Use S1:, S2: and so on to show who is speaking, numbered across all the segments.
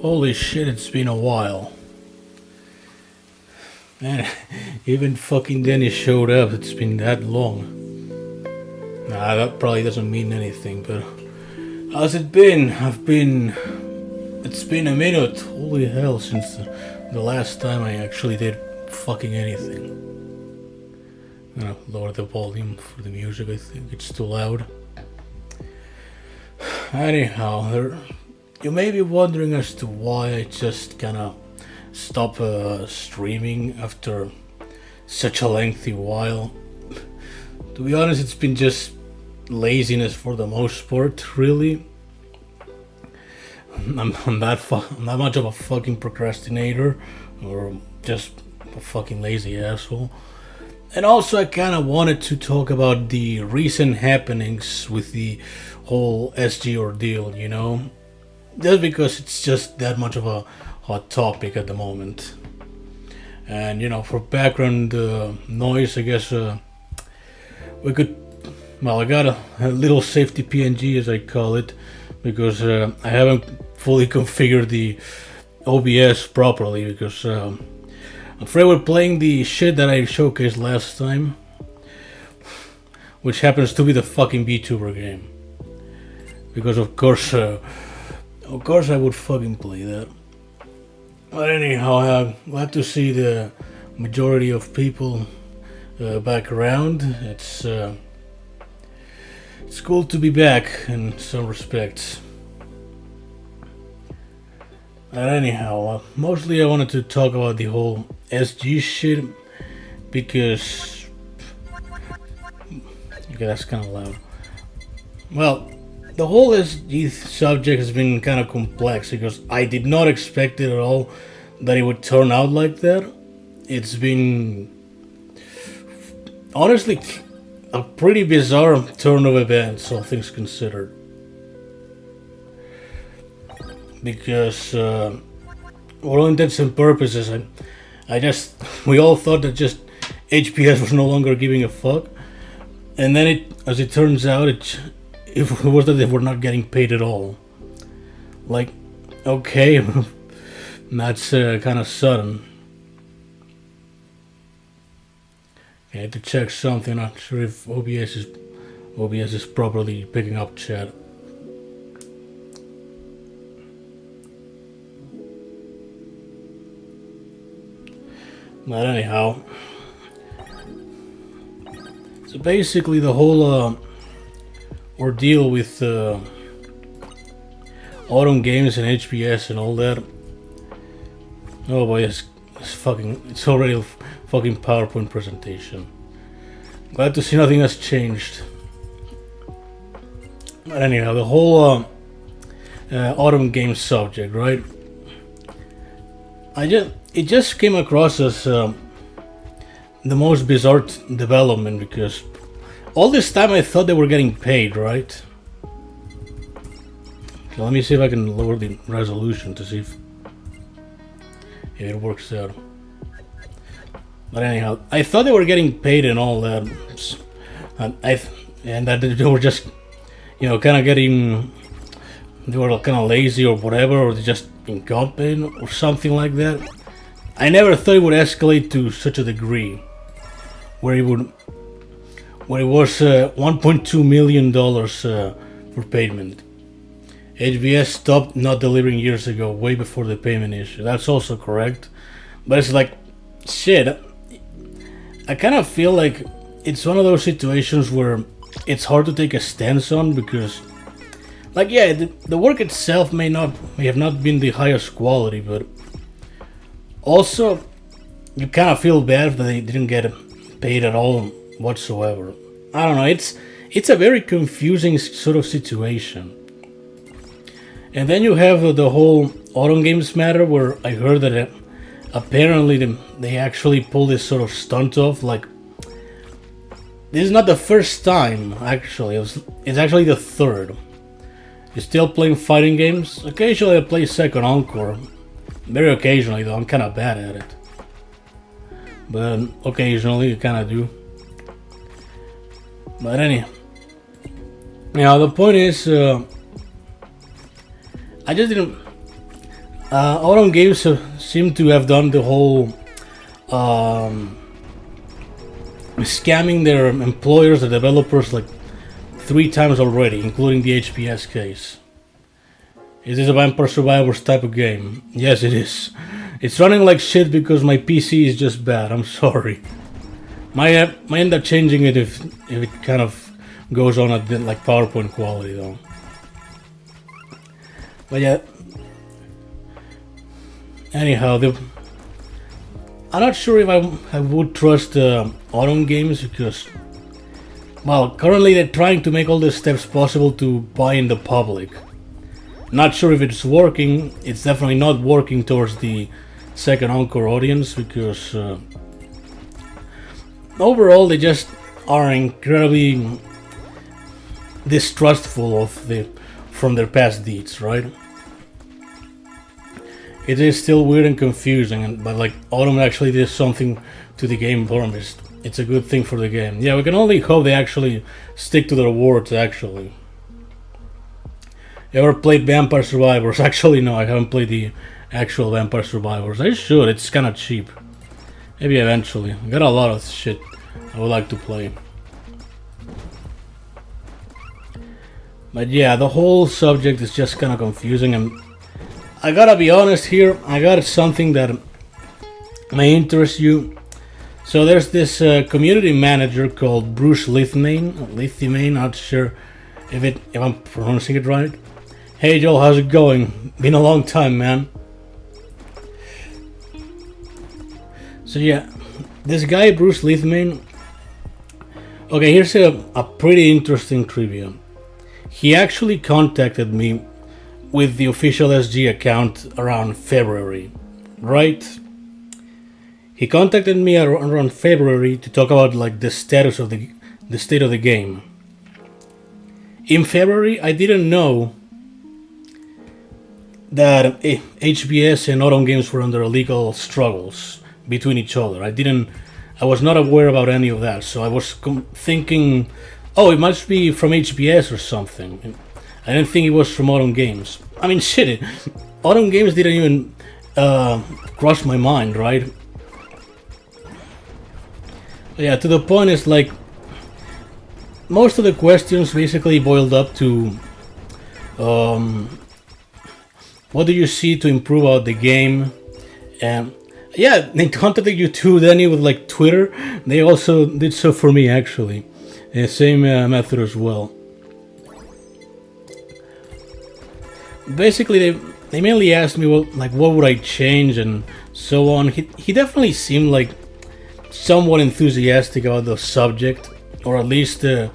S1: Holy shit, it's been a while. Man, even fucking Dennis showed up. It's been that long. Nah, that probably doesn't mean anything, but how's it been? It's been a minute. Holy hell, since the last time I actually did fucking anything. I'm gonna lower the volume for the music, I think it's too loud. Anyhow, you may be wondering as to why I just kinda stopped streaming after such a lengthy while. To be honest, it's been just laziness for the most part, really. I'm not much of a fucking procrastinator, or just a fucking lazy asshole. And also, I kind of wanted to talk about the recent happenings with the whole SG ordeal, you know? Just because it's just that much of a hot topic at the moment. And, you know, for background noise, I guess we could... Well, I got a little safety PNG, as I call it, because I haven't fully configured the OBS properly, because... I'm afraid we're playing the shit that I showcased last time, which happens to be the fucking VTuber game. Because of course I would fucking play that. But anyhow, I'm glad to see the majority of people back around. It's cool to be back in some respects. But anyhow, mostly I wanted to talk about the whole SG shit, because... Okay, that's kind of loud. Well, the whole SG subject has been kind of complex, because I did not expect it at all that it would turn out like that. It's been... honestly, a pretty bizarre turn of events, all things considered. Because, for all intents and purposes, we all thought that just HBS was no longer giving a fuck, and then as it turns out, it was that they were not getting paid at all. Like, okay, that's kind of sudden. I had to check something. Not sure if OBS is properly picking up chat. But anyhow, so basically the whole ordeal with Autumn Games and HBS and all that. Oh boy, it's already a fucking PowerPoint presentation. Glad to see nothing has changed. But anyhow, the whole Autumn Games subject, right? It just came across as the most bizarre development, because all this time I thought they were getting paid, right? Okay, let me see if I can lower the resolution to see if it works out. But anyhow, I thought they were getting paid and all that, and that they were just, you know, they were kind of lazy or whatever, or they just incompetent or something like that. I never thought it would escalate to such a degree, where it was $1.2 million for payment. HBS stopped not delivering years ago, way before the payment issue. That's also correct, but it's like, shit. I kind of feel like it's one of those situations where it's hard to take a stance on, because, like, yeah, the work itself may have not been the highest quality, but also, you kind of feel bad that they didn't get paid at all whatsoever. I don't know, it's a very confusing sort of situation. And then you have the whole Autumn Games matter, where I heard that apparently they actually pulled this sort of stunt off. Like, this is not the first time, actually. It's actually the third. You're still playing fighting games? Occasionally I play Second Encore. Very occasionally, though. I'm kind of bad at it. But occasionally, you kind of do. But anyhow. Now, the point is, I just didn't... Autumn Games seem to have done the whole scamming their employers, the developers, like 3 times already, including the HBS case. Is this a Vampire Survivors type of game? Yes, it is. It's running like shit because my PC is just bad. I'm sorry. Might end up changing it if it kind of goes on at like PowerPoint quality though. But yeah. Anyhow, I'm not sure if I would trust Autumn Games because, well, currently they're trying to make all the steps possible to buy in the public. Not sure if it's working. It's definitely not working towards the second Encore audience because overall they just are incredibly distrustful from their past deeds, right? It is still weird and confusing, but like Autumn actually did something to the game for me. It's a good thing for the game. Yeah, we can only hope they actually stick to their words. Actually. You ever played Vampire Survivors? Actually, no, I haven't played the actual Vampire Survivors. I should, it's kind of cheap. Maybe eventually. I got a lot of shit I would like to play. But yeah, the whole subject is just kind of confusing, and I gotta be honest here, I got something that may interest you. So there's this community manager called Bruce Lithimane, not sure if I'm pronouncing it right. Hey Joel, how's it going? Been a long time, man. So yeah, this guy Bruce Lithimane. Okay, here's a pretty interesting trivia. He actually contacted me with the official SG account around February, right? He contacted me around February to talk about like the status of the state of the game. In February, I didn't know that HBS and Autumn Games were under legal struggles between each other. I was not aware about any of that, so I was thinking, oh, it must be from HBS or something. I didn't think it was from Autumn Games. I mean, shit, Autumn Games didn't even cross my mind, right? Yeah, to the point is like, most of the questions basically boiled up to, what do you see to improve out the game? And yeah, they contacted you too, Danny, with like Twitter. They also did so for me, actually. Same method as well. Basically, they mainly asked me, well, like, what would I change and so on. He definitely seemed like somewhat enthusiastic about the subject, or at least, I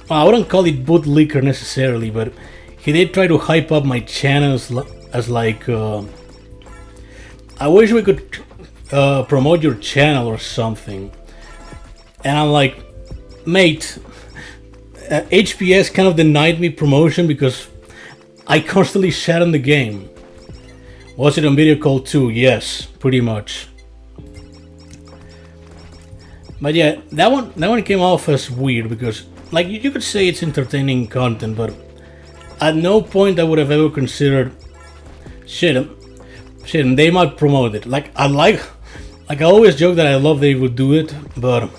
S1: wouldn't call it bootlicker necessarily, but he did try to hype up my channel as like, I wish we could promote your channel or something. And I'm like, mate, HBS kind of denied me promotion because I constantly shat on the game. Was it on video call too? Yes, pretty much. But yeah, that one came off as weird because, like, you could say it's entertaining content, but at no point I would have ever considered, shit, they might promote it. Like I always joke that I love they would do it, but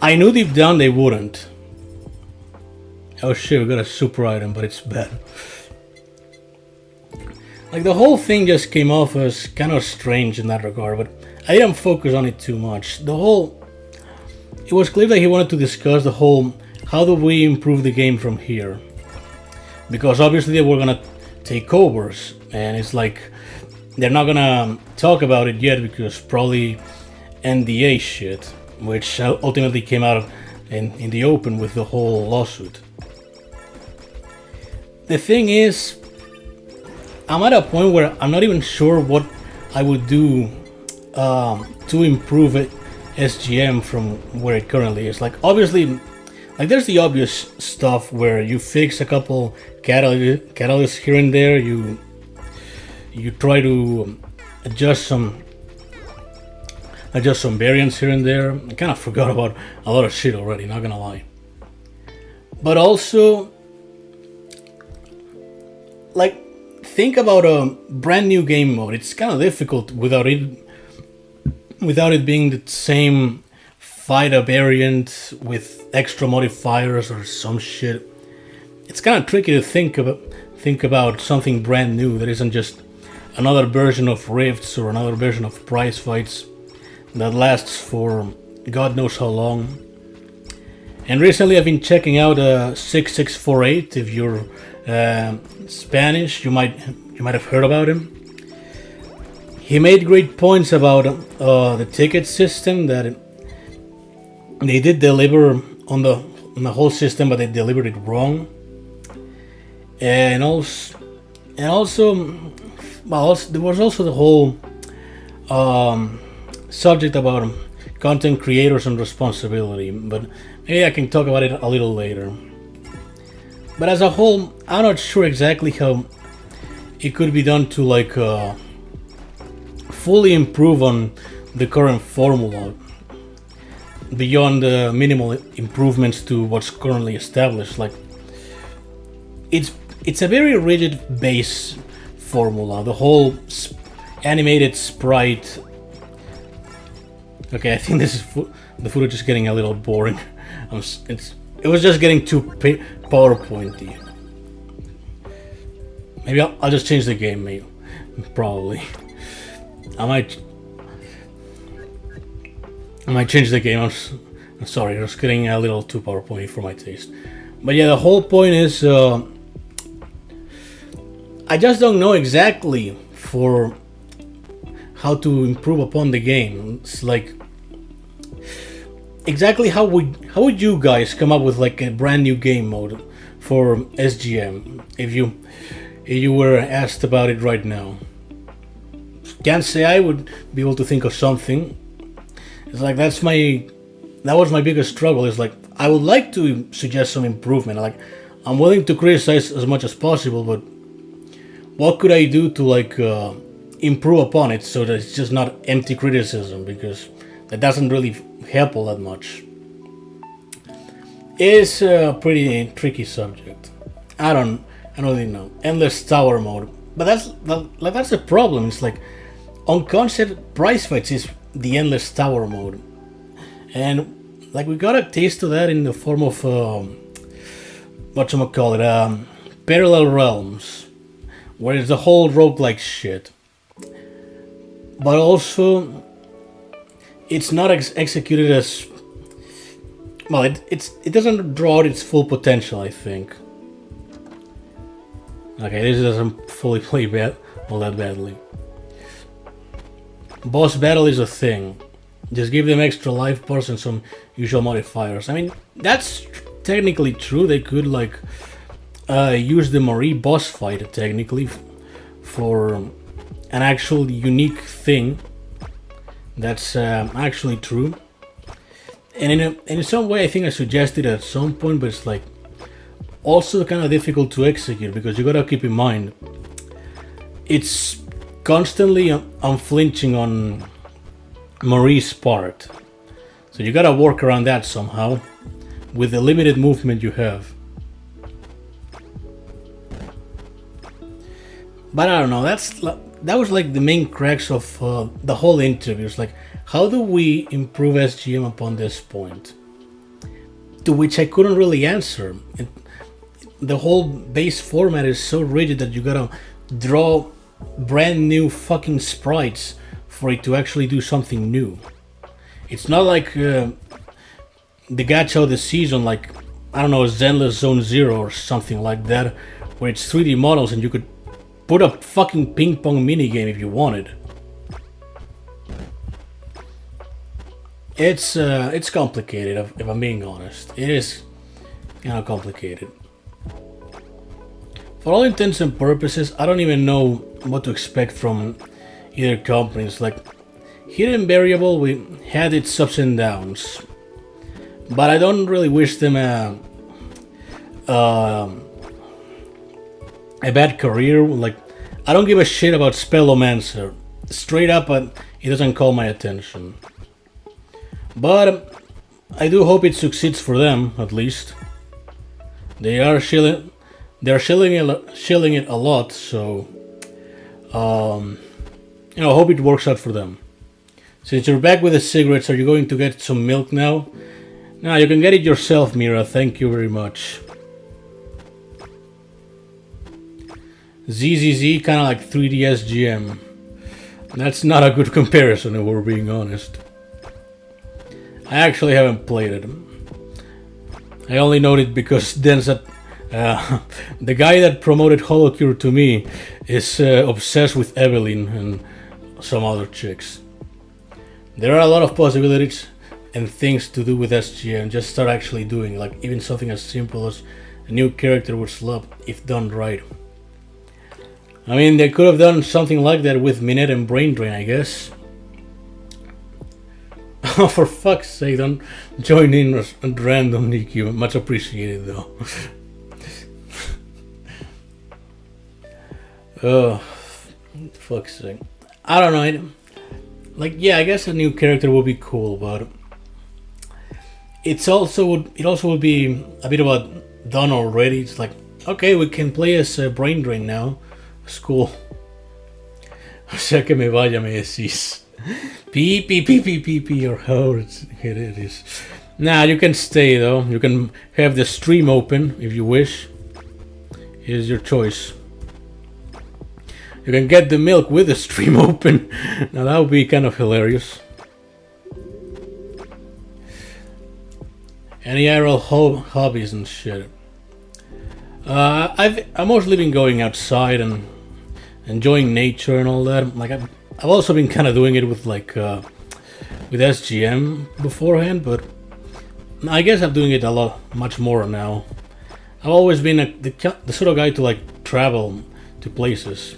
S1: I knew deep down they wouldn't. Oh shit, we got a super item, but it's bad. Like, the whole thing just came off as kind of strange in that regard, but I didn't focus on it too much. It was clear that he wanted to discuss the whole, how do we improve the game from here? Because obviously they were gonna take overs, and it's like, they're not gonna talk about it yet because probably NDA shit, which ultimately came out in the open with the whole lawsuit. The thing is, I'm at a point where I'm not even sure what I would do to improve it, SGM from where it currently is. Like, obviously, like, there's the obvious stuff where you fix a couple catalysts here and there, you try to adjust some variants here and there. I kind of forgot about a lot of shit already, not gonna lie. But also, like, think about a brand new game mode. It's kind of difficult without it being the same fighter variant with extra modifiers or some shit. It's kind of tricky to think about something brand new that isn't just another version of Rifts or another version of prize fights that lasts for God knows how long. And recently I've been checking out 6648. If you're Spanish, you might have heard about him. He made great points about the ticket system, that they did deliver on the whole system, but they delivered it wrong. And also, there was also the whole subject about content creators and responsibility, but maybe I can talk about it a little later. But as a whole, I'm not sure exactly how it could be done to like fully improve on the current formula beyond the minimal improvements to what's currently established. Like it's a very rigid base formula. The whole animated sprite. Okay, I think this is the footage is getting a little boring. It was just getting too PowerPointy. Maybe I'll just change the game, maybe. Probably. I might change the game. I'm sorry, I was getting a little too PowerPointy for my taste. But yeah, the whole point is I just don't know exactly for how to improve upon the game. It's like exactly how would you guys come up with like a brand new game mode for SGM if you were asked about it right now? Can't say I would be able to think of something. It's like that was my biggest struggle. Is like I would like to suggest some improvement. Like I'm willing to criticize as much as possible, but what could I do to like improve upon it so that it's just not empty criticism, because that doesn't really help all that much. It's a pretty tricky subject. I don't really know. Endless tower mode, but that's a problem. It's like on concept, prize fights is the endless tower mode, and like we got a taste of that in the form of parallel realms, where it's the whole roguelike shit. But also, it's not executed as well. It doesn't draw out its full potential, I think. Okay, this doesn't fully play all that badly. Boss battle is a thing. Just give them extra life bars and some usual modifiers. I mean, that's technically true. They could like use the Marie boss fight technically for an actual unique thing. That's actually true. And in some way, I think I suggested it at some point, but it's like also kind of difficult to execute, because you gotta keep in mind it's constantly unflinching on Marie's part, so you gotta work around that somehow with the limited movement you have. But I don't know, that was like the main crux of the whole interview. It's like, how do we improve SGM upon this point? To which I couldn't really answer. The whole base format is so rigid that you gotta draw brand new fucking sprites for it to actually do something new. It's not like the gacha of the season, like, I don't know, Zenless Zone Zero or something like that, where it's 3D models and you could put a fucking ping pong minigame if you wanted. It's complicated, if I'm being honest. It is kind of complicated. For all intents and purposes, I don't even know what to expect from either companies. Like, Hidden Variable, we had its ups and downs, but I don't really wish them a bad career. Like, I don't give a shit about Spellomancer. Straight up, it doesn't call my attention. But I do hope it succeeds for them, at least. They're shilling it a lot, so You know, hope it works out for them. Since you're back with the cigarettes, are you going to get some milk now? No, you can get it yourself, Mira. Thank you very much. ZZZ, kind of like 3D SGM. That's not a good comparison, if we're being honest. I actually haven't played it. I only know it because Densa, the guy that promoted Holocure to me, is obsessed with Evelyn and some other chicks. There are a lot of possibilities and things to do with SGM. Just start actually doing, like even something as simple as a new character with Slub, if done right. I mean, they could have done something like that with Minette and Brain Drain, I guess. Oh, for fuck's sake, don't join in at random, Nikki. Much appreciated, though. Oh, fuck's sake. I don't know. Like, yeah, I guess a new character would be cool, but it also would be a bit of a done already. It's like, okay, we can play as Brain Drain now. It's cool. O sea que me vaya, me decís. Pi, or how it is. Nah, you can stay though. You can have the stream open if you wish. Here's your choice. You can get the milk with the stream open. Now that would be kind of hilarious. Any IRL hobbies and shit. I've mostly been going outside and enjoying nature and all that. Like I've also been kind of doing it with like with SGM beforehand, but I guess I'm doing it much more now. I've always been the sort of guy to like travel to places,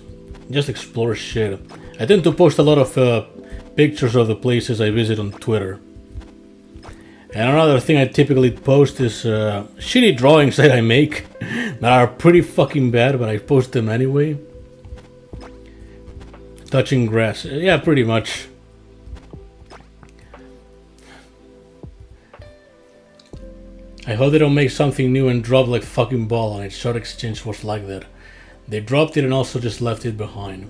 S1: just explore shit. I tend to post a lot of pictures of the places I visit on Twitter. And another thing I typically post is shitty drawings that I make that are pretty fucking bad, but I post them anyway. Touching grass. Yeah, pretty much. I hope they don't make something new and drop like fucking ball on it. Short Exchange was like that. They dropped it and also just left it behind.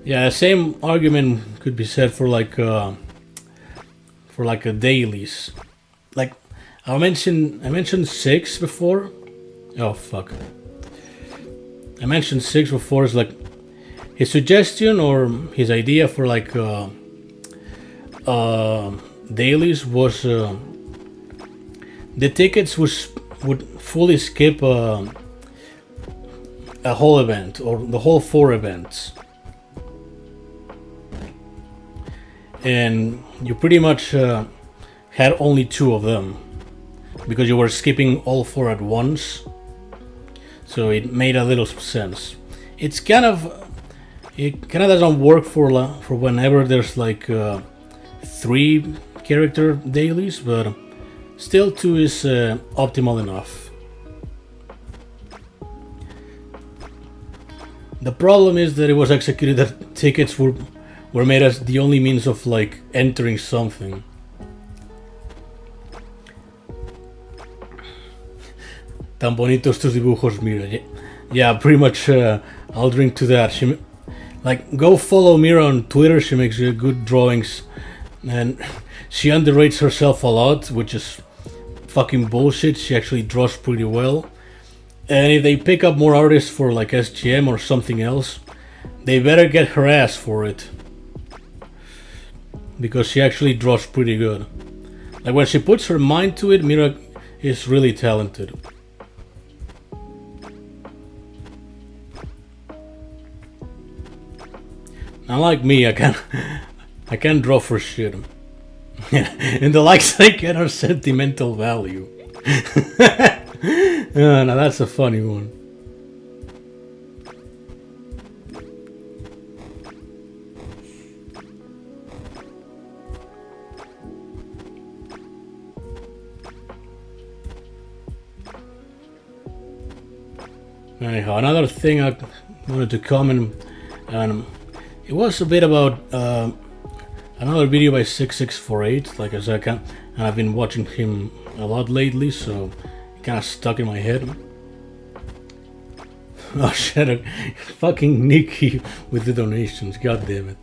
S1: Yeah, the same argument could be said for like a dailies. Like I mentioned 6 before. Oh fuck. I mentioned 6 before. It's like his suggestion or his idea for like dailies was the tickets would fully skip a whole event or the whole 4 events, and you pretty much had only 2 of them because you were skipping all 4 at once. So it made a little sense. It kind of doesn't work for whenever there's like 3 character dailies, but still 2 is optimal enough. The problem is that it was executed that tickets were made as the only means of like entering something. Tan bonitos tus dibujos, Mira. Yeah, pretty much. I'll drink to that. Go follow Mira on Twitter. She makes good drawings, and she underrates herself a lot, which is fucking bullshit. She actually draws pretty well. And if they pick up more artists for like SGM or something else, they better get her ass for it, because she actually draws pretty good. Like when she puts her mind to it, Mira is really talented. Unlike me, I can't draw for shit. And the likes I get are sentimental value. Now that's a funny one. Anyhow, another thing I wanted to comment, and it was a bit about another video by 6648. Like I said, and I've been watching him a lot lately, so it kind of stuck in my head. Oh shit, fucking Nikki with the donations, god damn it.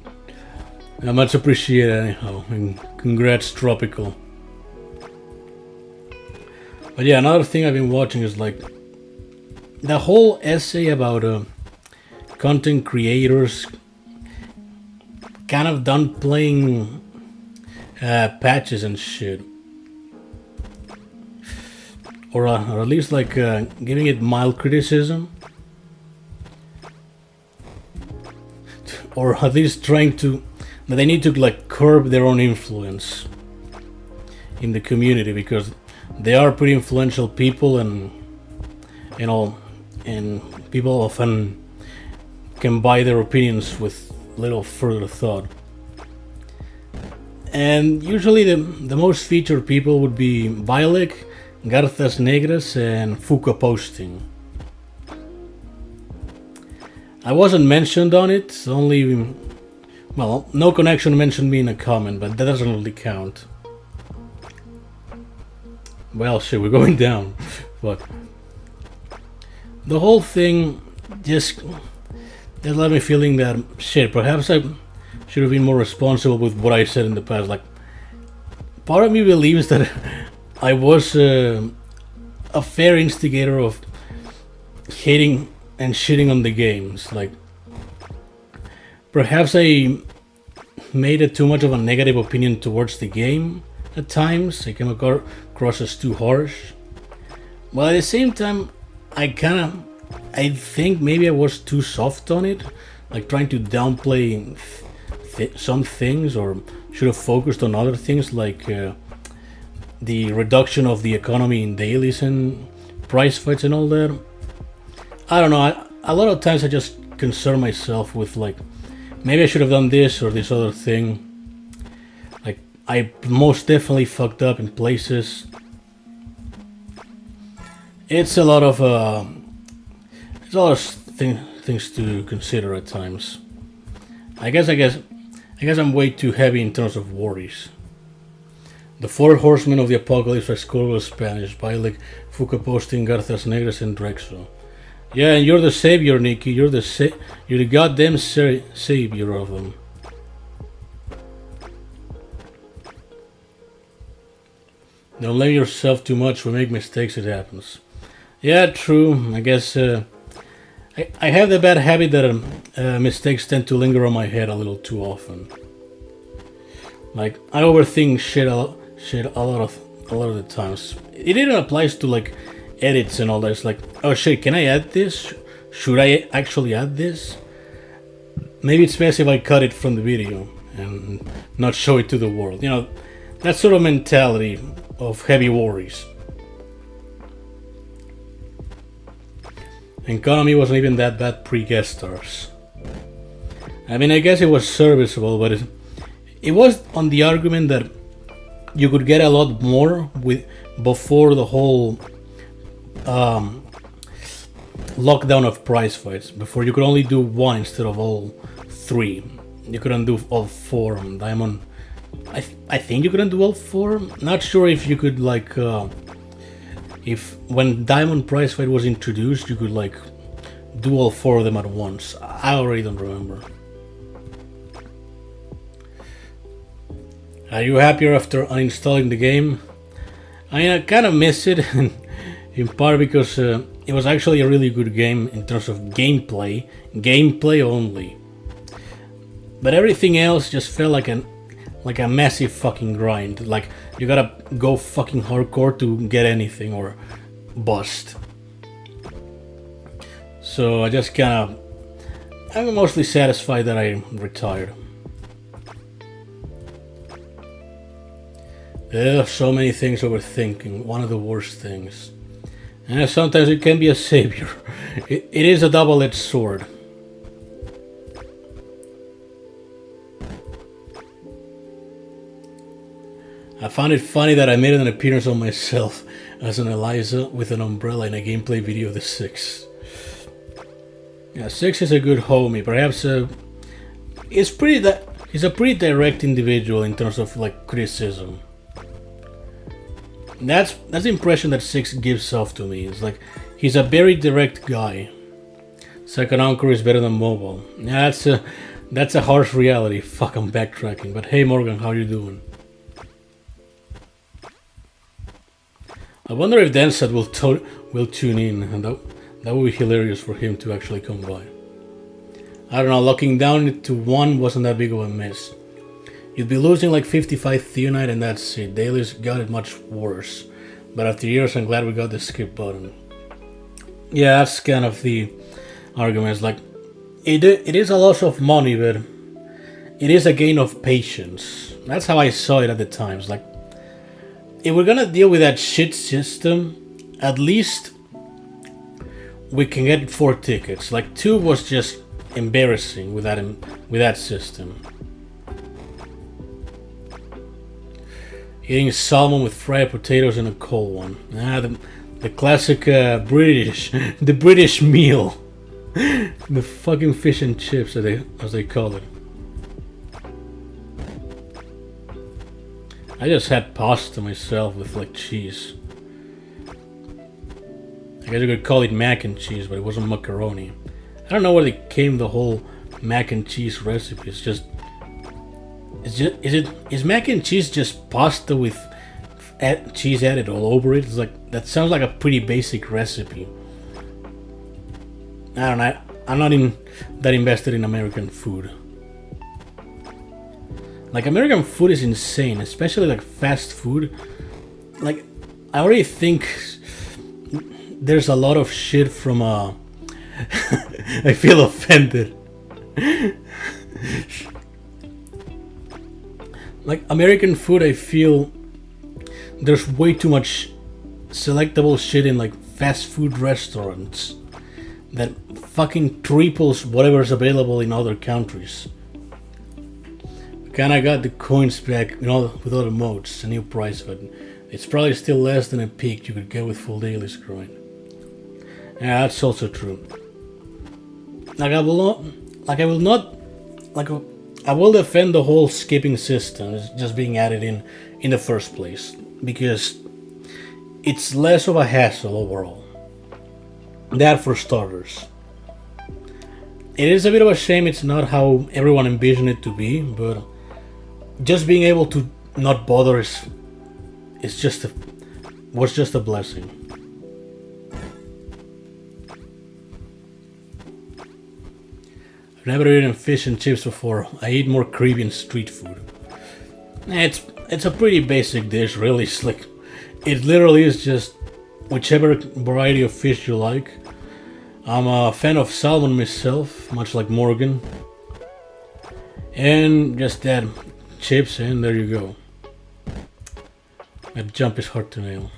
S1: Much appreciated anyhow, and congrats Tropical. But yeah, another thing I've been watching is like the whole essay about content creators kind of done playing patches and shit. Or at least like giving it mild criticism. Or at least trying to, that they need to like curb their own influence in the community, because they are pretty influential people, and you know, and people often can buy their opinions with little further thought. And usually the most featured people would be Violek, Garthas Negras, and Fuka Posting. I wasn't mentioned on it, only, well, no connection mentioned me in a comment, but that doesn't really count. Well, shit, we're going down. Fuck. The whole thing just left me feeling that, shit, perhaps I should have been more responsible with what I said in the past. Like, part of me believes that I was a fair instigator of hating and shitting on the games. Like, perhaps I made it too much of a negative opinion towards the game at times. I came across as too harsh. But at the same time, I think maybe I was too soft on it, like trying to downplay some things, or should have focused on other things like the reduction of the economy in dailies and prize fights and all that. I don't know, a lot of times I just concern myself with like, maybe I should have done this or this other thing. Like, I most definitely fucked up in places. It's a lot of things to consider at times. I guess I'm way too heavy in terms of worries. The Four Horsemen of the Apocalypse are Scorpio Spanish, Bylek, Fuka Posting, Garthas Negras, and Drexo. Yeah, and you're the savior, Nikki. You're the goddamn savior of them. Don't blame yourself too much. We make mistakes, it happens. Yeah, true. I guess I have the bad habit that mistakes tend to linger on my head a little too often. Like, I overthink shit a lot of the times. It even applies to like edits and all that. It's like, oh shit, can I add this? Should I actually add this? Maybe it's best if I cut it from the video and not show it to the world. You know, that sort of mentality of heavy worries. Economy wasn't even that bad pre-guest stars. I mean, I guess it was serviceable, but it was on the argument that you could get a lot more with before the whole lockdown of prize fights. Before, you could only do one instead of all three. You couldn't do all four on Diamond. I think you couldn't do all four. Not sure if you could like if when Diamond prize fight was introduced, you could like do all four of them at once. I already don't remember. Are you happier after uninstalling the game? I mean, I kind of miss it, in part because it was actually a really good game in terms of gameplay only. But everything else just felt like a massive fucking grind. Like, you gotta go fucking hardcore to get anything or bust. So I just I'm mostly satisfied that I retired. There are so many things overthinking, one of the worst things. And sometimes it can be a savior. It is a double-edged sword. I found it funny that I made an appearance on myself as an Eliza with an umbrella in a gameplay video of the 6. Yeah, 6 is a good homie. Perhaps he's a pretty direct individual in terms of like criticism. That's the impression that 6 gives off to me. It's like he's a very direct guy. Second Anchor is better than mobile. Yeah, that's a harsh reality. Fuck, I'm backtracking. But hey, Morgan, how you doing? I wonder if Densat will tune in, and that would be hilarious for him to actually come by. I don't know, locking down it to 1 wasn't that big of a mess. You'd be losing like 55 Theonite and that's it. Dailies got it much worse. But after years, I'm glad we got the skip button. Yeah, that's kind of the argument. Like, it is a loss of money, but it is a gain of patience. That's how I saw it at the times. Like, if we're gonna deal with that shit system, at least we can get 4 tickets. Like, 2 was just embarrassing with that system. Eating salmon with fried potatoes and a cold one. The classic British, the British meal. The fucking fish and chips, as they call it. I just had pasta myself with like cheese. I guess you could call it mac and cheese, but it wasn't macaroni. I don't know where they came the whole mac and cheese recipe. Is mac and cheese just pasta with cheese added all over it? It's like, that sounds like a pretty basic recipe. I don't know. I'm not that invested in American food. Like, American food is insane, especially like fast food. Like, I already think there's a lot of shit from I feel offended. Like, American food, I feel there's way too much selectable shit in like fast food restaurants that fucking triples whatever's available in other countries. Kinda got the coins back, with all the modes, a new price, but it's probably still less than a peak you could get with full daily scrolling. Yeah, that's also true. I will defend the whole skipping system just being added in the first place, because it's less of a hassle overall. That for starters. It is a bit of a shame it's not how everyone envisioned it to be, but just being able to not bother was just a blessing. I've never eaten fish and chips before. I eat more Caribbean street food. It's a pretty basic dish, really. It's like, it literally is just whichever variety of fish you like. I'm a fan of salmon myself, much like Morgan. And just add chips and there you go. That jump is hard to nail.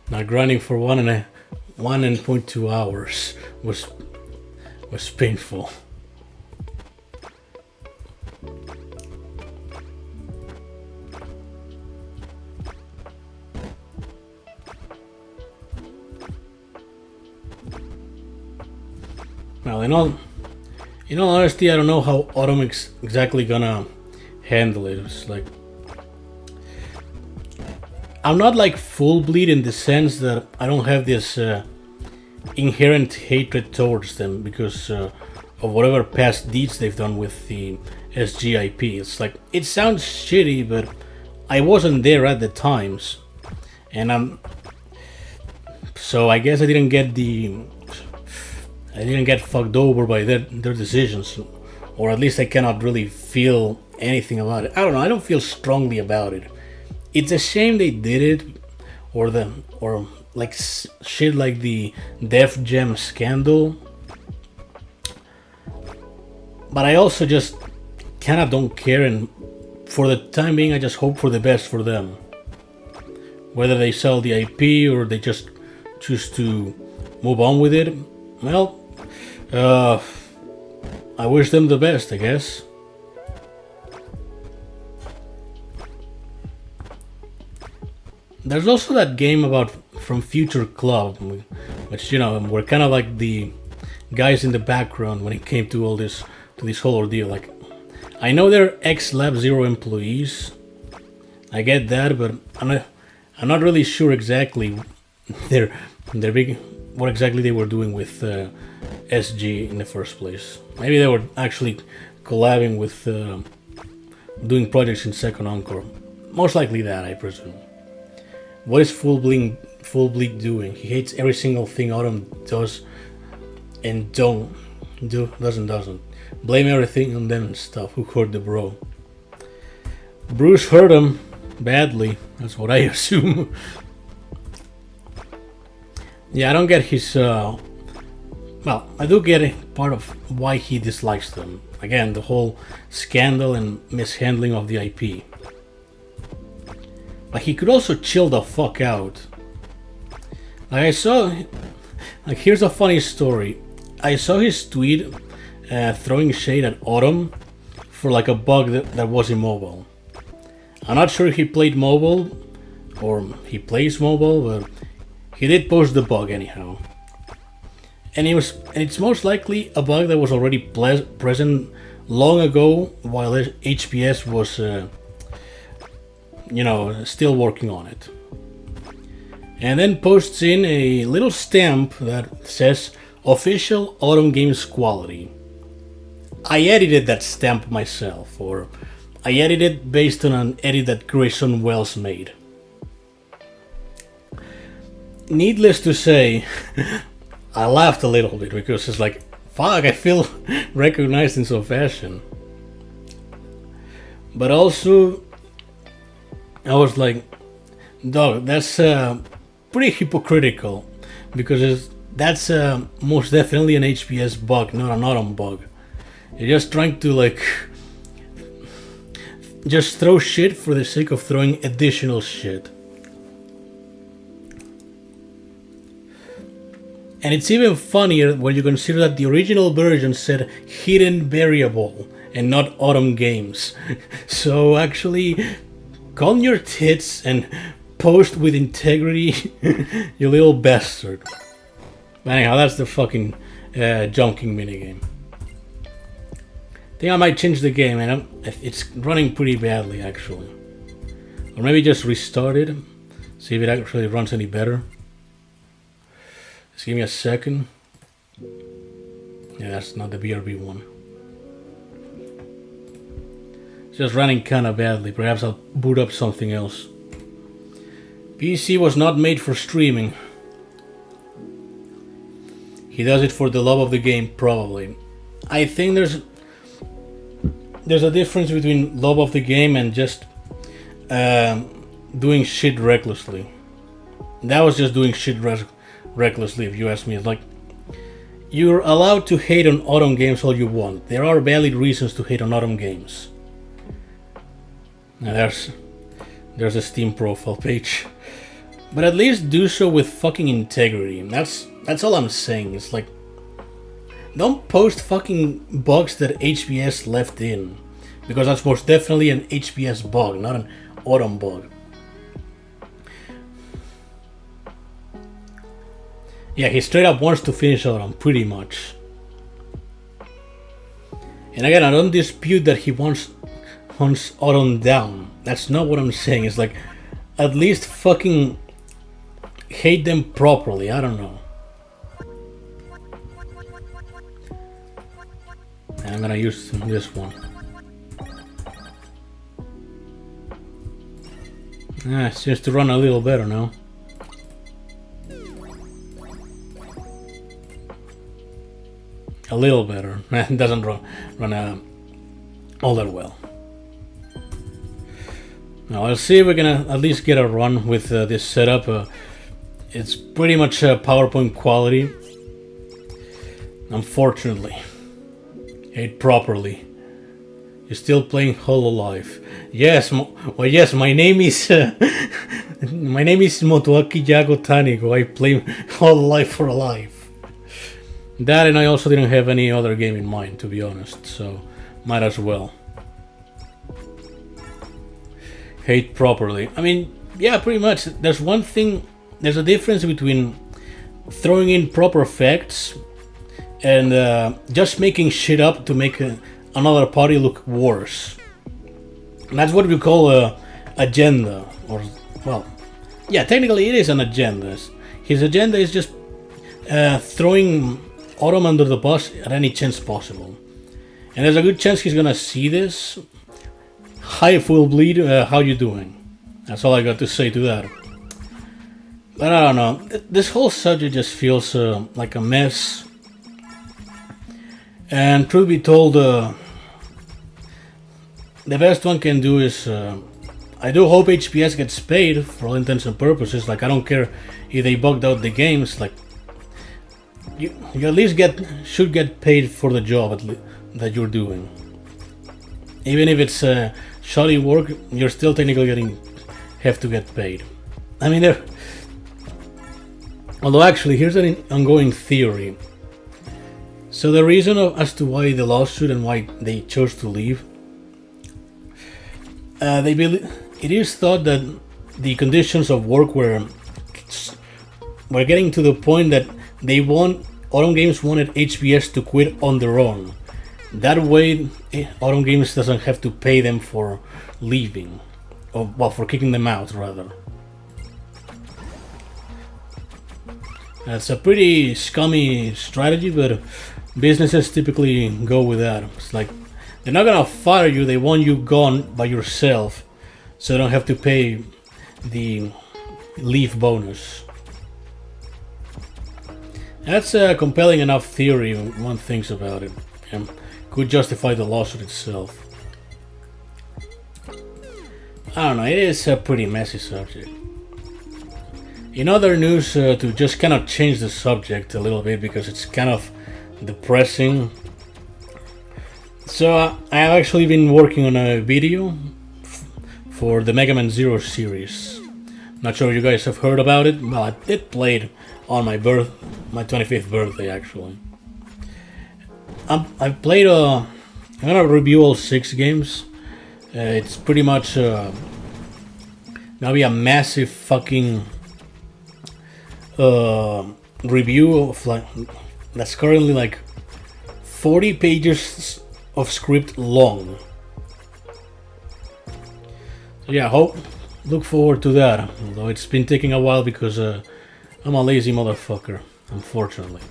S1: Now grinding for 1.2 hours was painful. Well, in all honesty, I don't know how Automix exactly gonna handle it. It's like, I'm not like full bleed in the sense that I don't have this inherent hatred towards them because of whatever past deeds they've done with the SGIP. It's like, it sounds shitty, but I wasn't there at the times, and so I guess I didn't get fucked over by their decisions, or at least I cannot really feel anything about it. I don't know. I don't feel strongly about it. It's a shame they did it, or like shit like the Def Jam scandal. But I also just kind of don't care, and for the time being, I just hope for the best for them. Whether they sell the IP or they just choose to move on with it, well, I wish them the best, I guess. There's also that game from Future Club, which, we're kind of like the guys in the background when it came to all this to this whole ordeal. Like, I know they're ex-Lab Zero employees. I get that, but I'm not really sure exactly what exactly they were doing with SG in the first place. Maybe they were actually collabing with doing projects in Second Encore. Most likely that, I presume. What is Full Bleed doing? He hates every single thing Autumn does and doesn't. Blame everything on them and stuff. Who hurt the bro? Bruce hurt him badly. That's what I assume. Yeah, I don't get his... well, I do get it, part of why he dislikes them. Again, the whole scandal and mishandling of the IP. Like, he could also chill the fuck out. Like, I saw... Like, here's a funny story. I saw his tweet throwing shade at Autumn for like a bug that was immobile. I'm not sure if he played mobile or he plays mobile, but he did post the bug anyhow. And it's most likely a bug that was already present long ago while HBS was, still working on it. And then posts in a little stamp that says Official Autumn Games Quality. I edited that stamp myself, or I edited it based on an edit that Grayson Wells made. Needless to say, I laughed a little bit because it's like, fuck, I feel recognized in some fashion. But also, I was like, dog, that's pretty hypocritical, because that's most definitely an HBS bug, not an Autumn bug. You're just trying to like just throw shit for the sake of throwing additional shit. And it's even funnier when you consider that the original version said hidden variable and not Autumn Games. So actually, calm your tits and post with integrity, you little bastard. But anyhow, that's the fucking junking minigame. I think I might change the game, and it's running pretty badly actually. Or maybe just restart it, see if it actually runs any better. Just give me a second. Yeah, that's not the BRB one. It's just running kinda badly. Perhaps I'll boot up something else. PC was not made for streaming. He does it for the love of the game, probably. I think there's a difference between love of the game and just doing shit recklessly. That was just doing shit recklessly, if you ask me. It's like, you're allowed to hate on Autumn Games all you want. There are valid reasons to hate on Autumn Games. Now there's a Steam profile page. But at least do so with fucking integrity. That's all I'm saying. It's like, don't post fucking bugs that HBS left in, because that's most definitely an HBS bug, not an Autumn bug. Yeah, he straight up wants to finish Autumn, pretty much. And again, I don't dispute that he wants Autumn down. That's not what I'm saying. It's like, at least fucking hate them properly. I don't know. I'm gonna use this one. It seems to run a little better now. A little better. It doesn't run all that well. Now let's see if we can at least get a run with this setup. It's pretty much PowerPoint quality. Unfortunately. Hate properly. You're still playing Hololive. Yes, yes. My name is Motoaki Yago Tanigo. I play Hololive for life. That, and I also didn't have any other game in mind, to be honest. So might as well. Hate properly. I mean, yeah, pretty much. There's one thing. There's a difference between throwing in proper facts and just making shit up to make another party look worse. And that's what we call a agenda, or well, yeah, technically it is an agenda. His agenda is just throwing Autumn under the bus at any chance possible. And there's a good chance he's gonna see this. Hi, Full Bleed, how you doing? That's all I got to say to that. But I don't know, this whole subject just feels like a mess. And truth be told, the best one can do is, I do hope HBS gets paid for all intents and purposes. Like, I don't care if they bugged out the games, like, you at least should get paid for the job that you're doing. Even if it's shoddy work, you're still technically have to get paid. I mean, although actually, here's an ongoing theory. So the reason as to why the lawsuit and why they chose to leave, it is thought that the conditions of work were getting to the point that Autumn Games wanted HBS to quit on their own. That way, Autumn Games doesn't have to pay them for leaving, or well, for kicking them out rather. That's a pretty scummy strategy, but businesses typically go with that. It's like, they're not gonna fire you, they want you gone by yourself, so they don't have to pay the leave bonus. That's a compelling enough theory when one thinks about it, and could justify the lawsuit itself. I don't know, it is a pretty messy subject. In other news, to just kind of change the subject a little bit because it's kind of depressing. So I have actually been working on a video for the Mega Man Zero series. Not sure if you guys have heard about it. Well, it played on my 25th birthday actually. I've played I'm gonna review all 6 games. It's pretty much gonna be a massive fucking review of like that's currently like 40 pages of script long. So yeah, look forward to that. Although it's been taking a while because I'm a lazy motherfucker, unfortunately.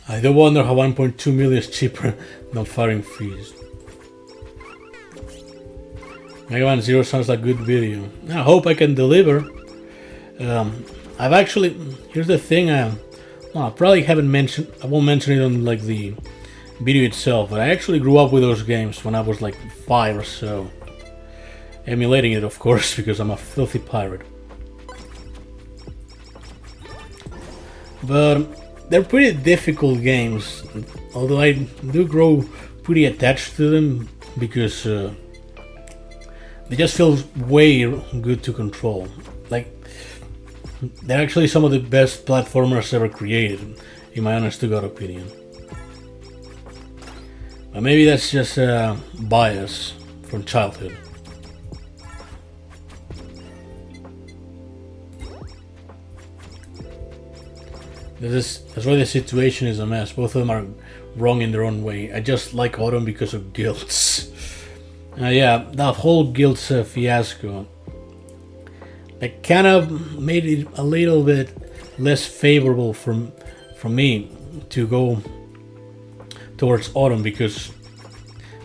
S1: I do wonder how 1.2 million is cheaper than firing fees. Mega Man Zero sounds like a good video. I hope I can deliver. I've actually, here's the thing, I probably haven't mentioned, I won't mention it on like the video itself, but I actually grew up with those games when I was like 5 or so. Emulating it, of course, because I'm a filthy pirate. But they're pretty difficult games, although I do grow pretty attached to them because they just feel way good to control. Like, they're actually some of the best platformers ever created, in my honest to God opinion. But maybe that's just bias from childhood. That's why the situation is a mess. Both of them are wrong in their own way. I just like Autumn because of guilds. Yeah, that whole guilds fiasco, it kind of made it a little bit less favorable for me to go towards Autumn, because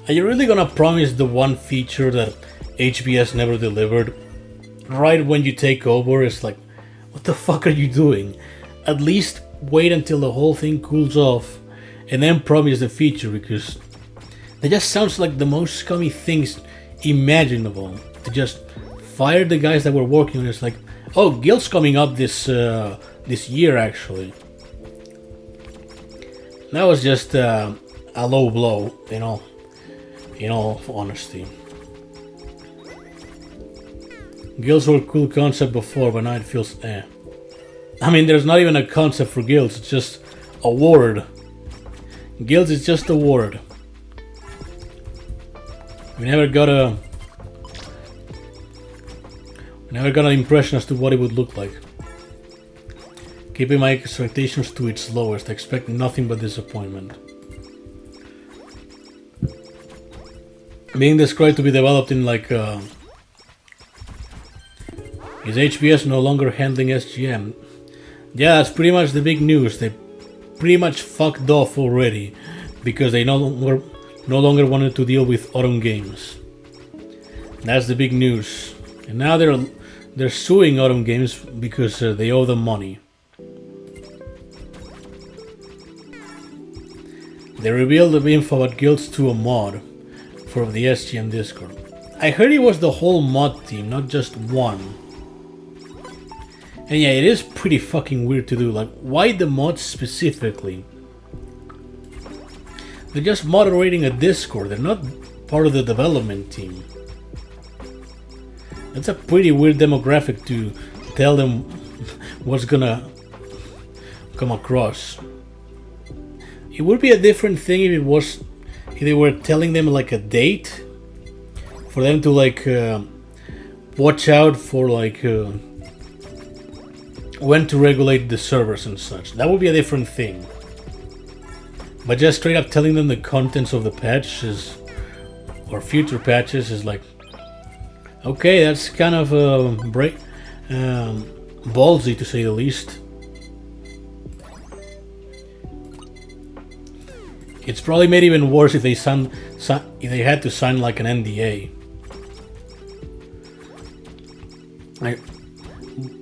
S1: are you really gonna promise the one feature that HBS never delivered right when you take over? It's like, what the fuck are you doing? At least wait until the whole thing cools off and then promise the feature, because that just sounds like the most scummy things imaginable. To just fire the guys that were working on it. It's like, oh, Guild's coming up this year actually. That was just a low blow, in all honesty. Guilds were a cool concept before, but now it feels eh. I mean, there's not even a concept for guilds, it's just a word. Guilds is just a word. We never got Never got an impression as to what it would look like. Keeping my expectations to its lowest, I expect nothing but disappointment. Being described to be developed in like is HBS no longer handling SGM? Yeah, that's pretty much the big news. They pretty much fucked off already because they no longer wanted to deal with Autumn Games. That's the big news. And now they're suing Autumn Games because they owe them money. They revealed the info about guilds to a mod for the SGM Discord. I heard it was the whole mod team, not just one. And yeah, it is pretty fucking weird to do. Like, why the mods specifically? They're just moderating a Discord. They're not part of the development team. That's a pretty weird demographic to tell them what's gonna come across. It would be a different thing if they were telling them like a date for them to like watch out for like when to regulate the servers and such. That would be a different thing. But just straight up telling them the contents of the patches or future patches is like, okay, that's kind of ballsy to say the least. It's probably made even worse if they if they had to sign like an NDA.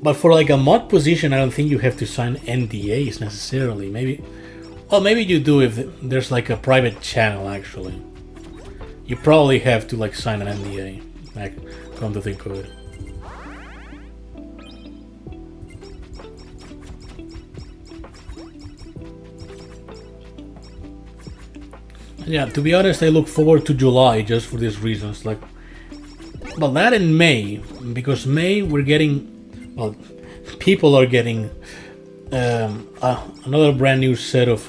S1: But for like a mod position, I don't think you have to sign NDAs necessarily. Maybe you do if there's like a private channel. Actually, you probably have to like sign an NDA. Like, come to think of it. Yeah, to be honest, I look forward to July just for these reasons. Like, well, that in May, because May we're getting, well, people are getting another brand new set of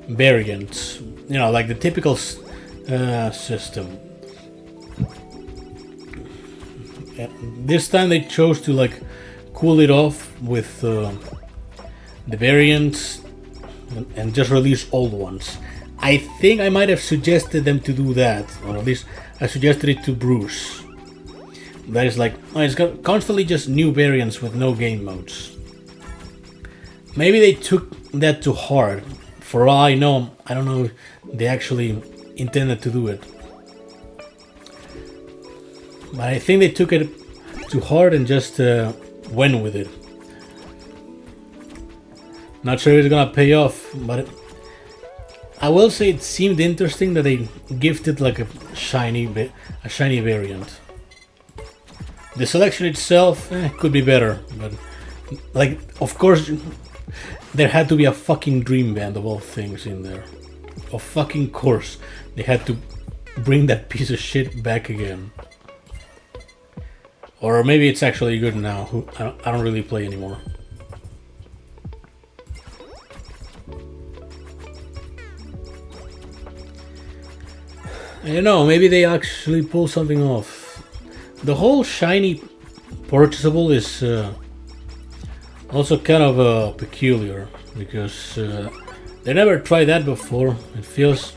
S1: variants. You know, like the typical system. This time they chose to like cool it off with the variants and just release old ones. I think I might have suggested them to do that, or at least I suggested it to Bruce. That is like, oh, it's got constantly just new variants with no game modes. Maybe they took that to heart. For all I know, I don't know if they actually intended to do it. But I think they took it to heart and just went with it. Not sure if it's gonna pay off, but I will say it seemed interesting that they gifted like a shiny variant. The selection itself could be better, but like, of course, there had to be a fucking dream band of all things in there. Of fucking course, they had to bring that piece of shit back again. Or maybe it's actually good now. I don't really play anymore. I don't know, maybe they actually pull something off. The whole shiny purchasable is also kind of peculiar, because they never tried that before. It feels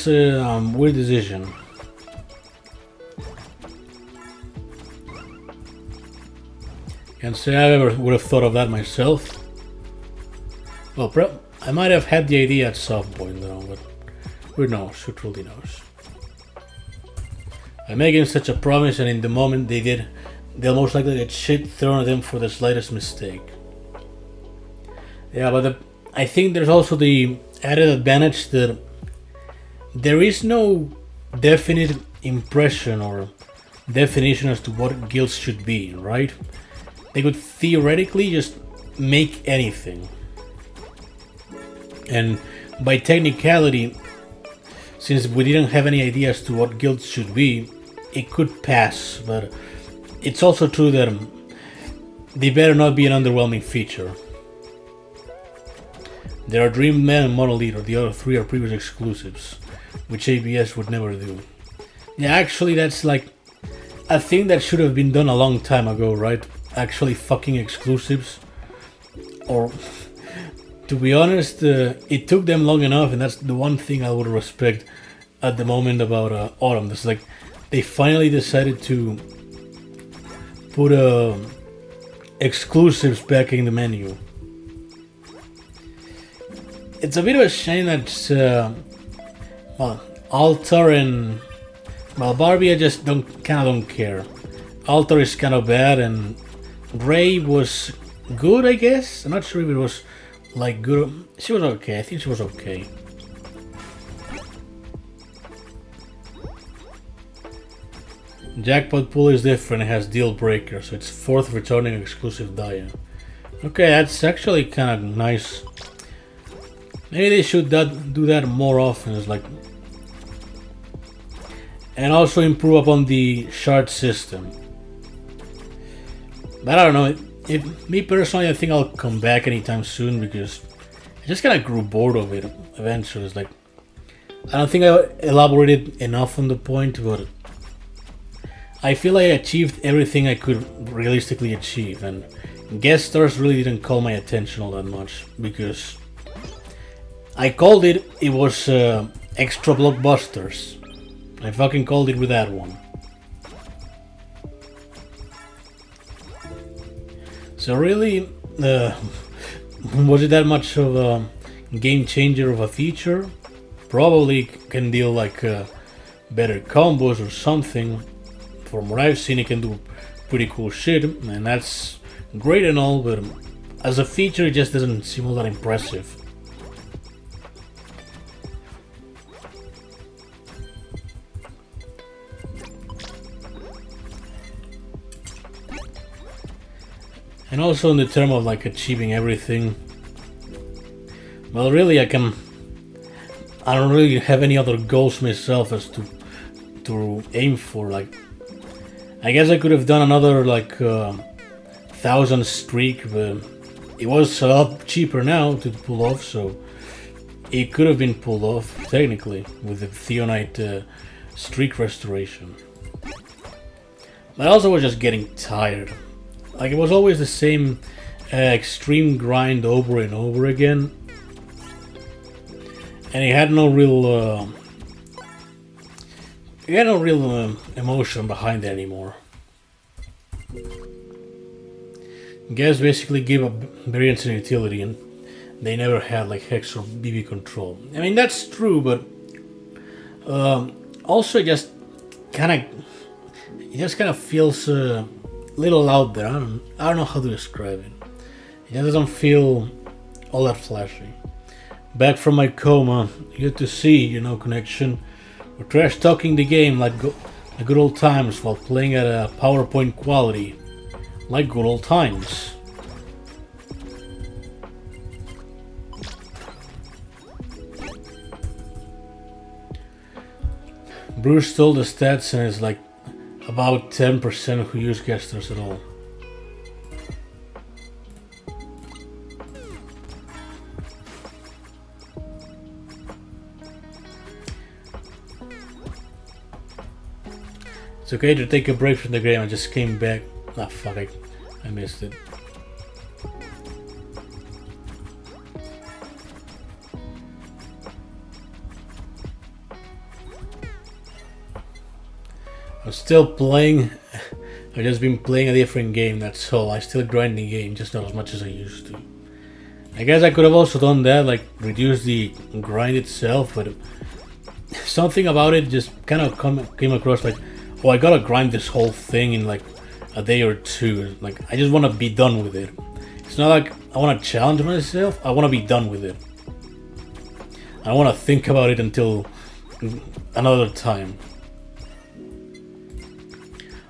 S1: a weird decision. Can't say I ever would have thought of that myself. Well, I might have had the idea at some point though, but who knows? Who truly knows? By making such a promise and in the moment they did, they'll most likely get shit thrown at them for the slightest mistake. Yeah, but I think there's also the added advantage that there is no definite impression or definition as to what guilds should be, right? They could theoretically just make anything. And by technicality, since we didn't have any idea as to what guilds should be, it could pass, but it's also true that they better not be an underwhelming feature. There are Dream Man and Model Leader, the other three are previous exclusives, which ABS would never do. Yeah, actually that's like a thing that should have been done a long time ago, right? Actually fucking exclusives. Or, to be honest, it took them long enough, and that's the one thing I would respect at the moment about Autumn. It's like, they finally decided to put exclusives back in the menu. It's a bit of a shame that, well, Altar and, well, Barbie, I just kinda don't care. Altar is kind of bad, and Ray was good, I guess. I'm not sure if it was like good. She was okay. I think she was okay. Jackpot pool is different. It has deal breaker, so it's 4th returning exclusive Dia. Okay, that's actually kind of nice. Maybe they should do that more often. It's like, and also improve upon the shard system. But I don't know. If me personally, I think I'll come back anytime soon because I just kind of grew bored of it eventually. It's like, I don't think I elaborated enough on the point, but I feel I achieved everything I could realistically achieve, and guest stars really didn't call my attention all that much because I called it was extra blockbusters. I fucking called it with that one. So really, was it that much of a game changer of a feature? Probably can deal like better combos or something. From what I've seen, it can do pretty cool shit, and that's great and all, but as a feature, it just doesn't seem all that impressive. And also in the term of like achieving everything, well, really, I don't really have any other goals myself as to aim for. Like, I guess I could have done another like 1,000 streak, but it was a lot cheaper now to pull off, so it could have been pulled off technically with the Theonite streak restoration. But I also was just getting tired. Like, it was always the same extreme grind over and over again, and it had no real emotion behind it anymore. Gas basically gave up variance and utility, and they never had like Hex or BB control. I mean, that's true, but also it just kind of feels little out there. I don't know how to describe it. It just doesn't feel all that flashy. Back from my coma, good to see, connection. We're trash talking the game like the good old times while playing at a PowerPoint quality, like good old times. Bruce stole the stats and it's like about 10% who use gesters at all. It's okay to take a break from the game. I just came back. Ah, fuck, I missed it. I'm still playing. I've just been playing a different game, that's all. I still grind the game, just not as much as I used to. I guess I could have also done that, like reduce the grind itself, but something about it just kind of came across like, oh, I gotta grind this whole thing in like a day or two. Like, I just want to be done with it. It's not like I want to challenge myself, I want to be done with it. I want to think about it until another time.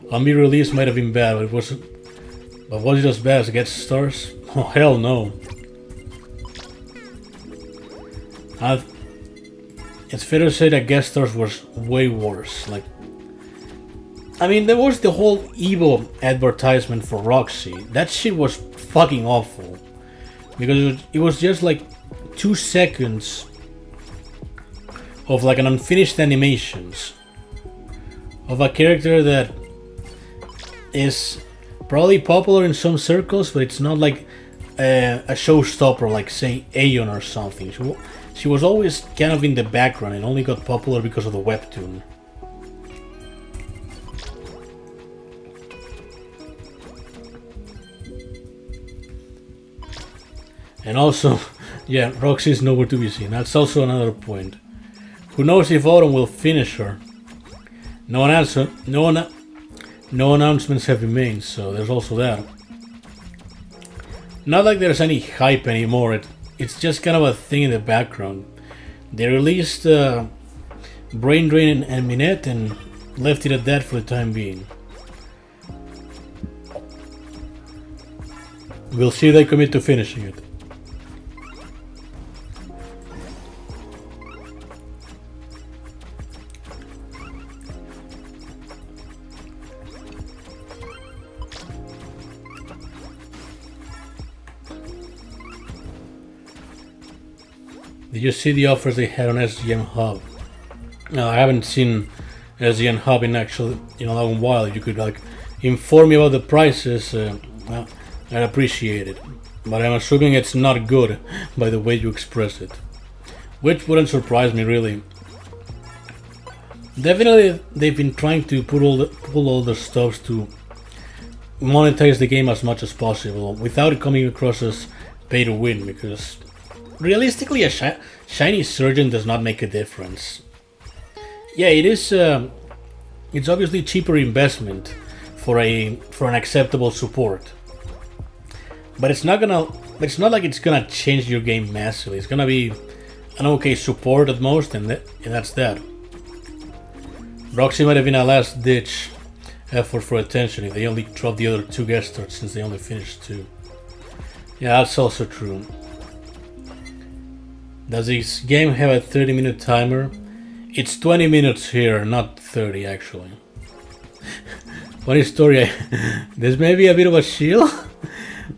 S1: Zombie release might have been bad, but was it as bad as Get Stars? Oh, hell no. It's fair to say that Get Stars was way worse. Like, I mean, there was the whole Evo advertisement for Roxy. That shit was fucking awful. Because it was just like 2 seconds of like an unfinished animations of a character that is probably popular in some circles, but it's not like a showstopper like, say, Aeon or something. She was always kind of in the background and only got popular because of the webtoon. And also, yeah, Roxy is nowhere to be seen. That's also another point. Who knows if Autumn will finish her? No announcements have been made, so there's also that. Not like there's any hype anymore. It's just kind of a thing in the background. They released Brain Drain and Minette and left it at that for the time being. We'll see if they commit to finishing it. Did you see the offers they had on SGM Hub? No, I haven't seen SGM Hub in a long while. If you could like inform me about the prices, I'd appreciate it. But I'm assuming it's not good by the way you express it, which wouldn't surprise me really. Definitely, they've been trying to pull all the stops to monetize the game as much as possible without coming across as pay to win, because realistically, a shiny surgeon does not make a difference. Yeah, it is. It's obviously cheaper investment for an acceptable support, but it's not like it's gonna change your game massively. It's gonna be an okay support at most, and that's that. Roxy might have been a last-ditch effort for attention if they only dropped the other 2 guest stars since they only finished 2. Yeah, that's also true. Does this game have a 30-minute timer? It's 20 minutes here, not 30 actually. Funny story, this may be a bit of a shield,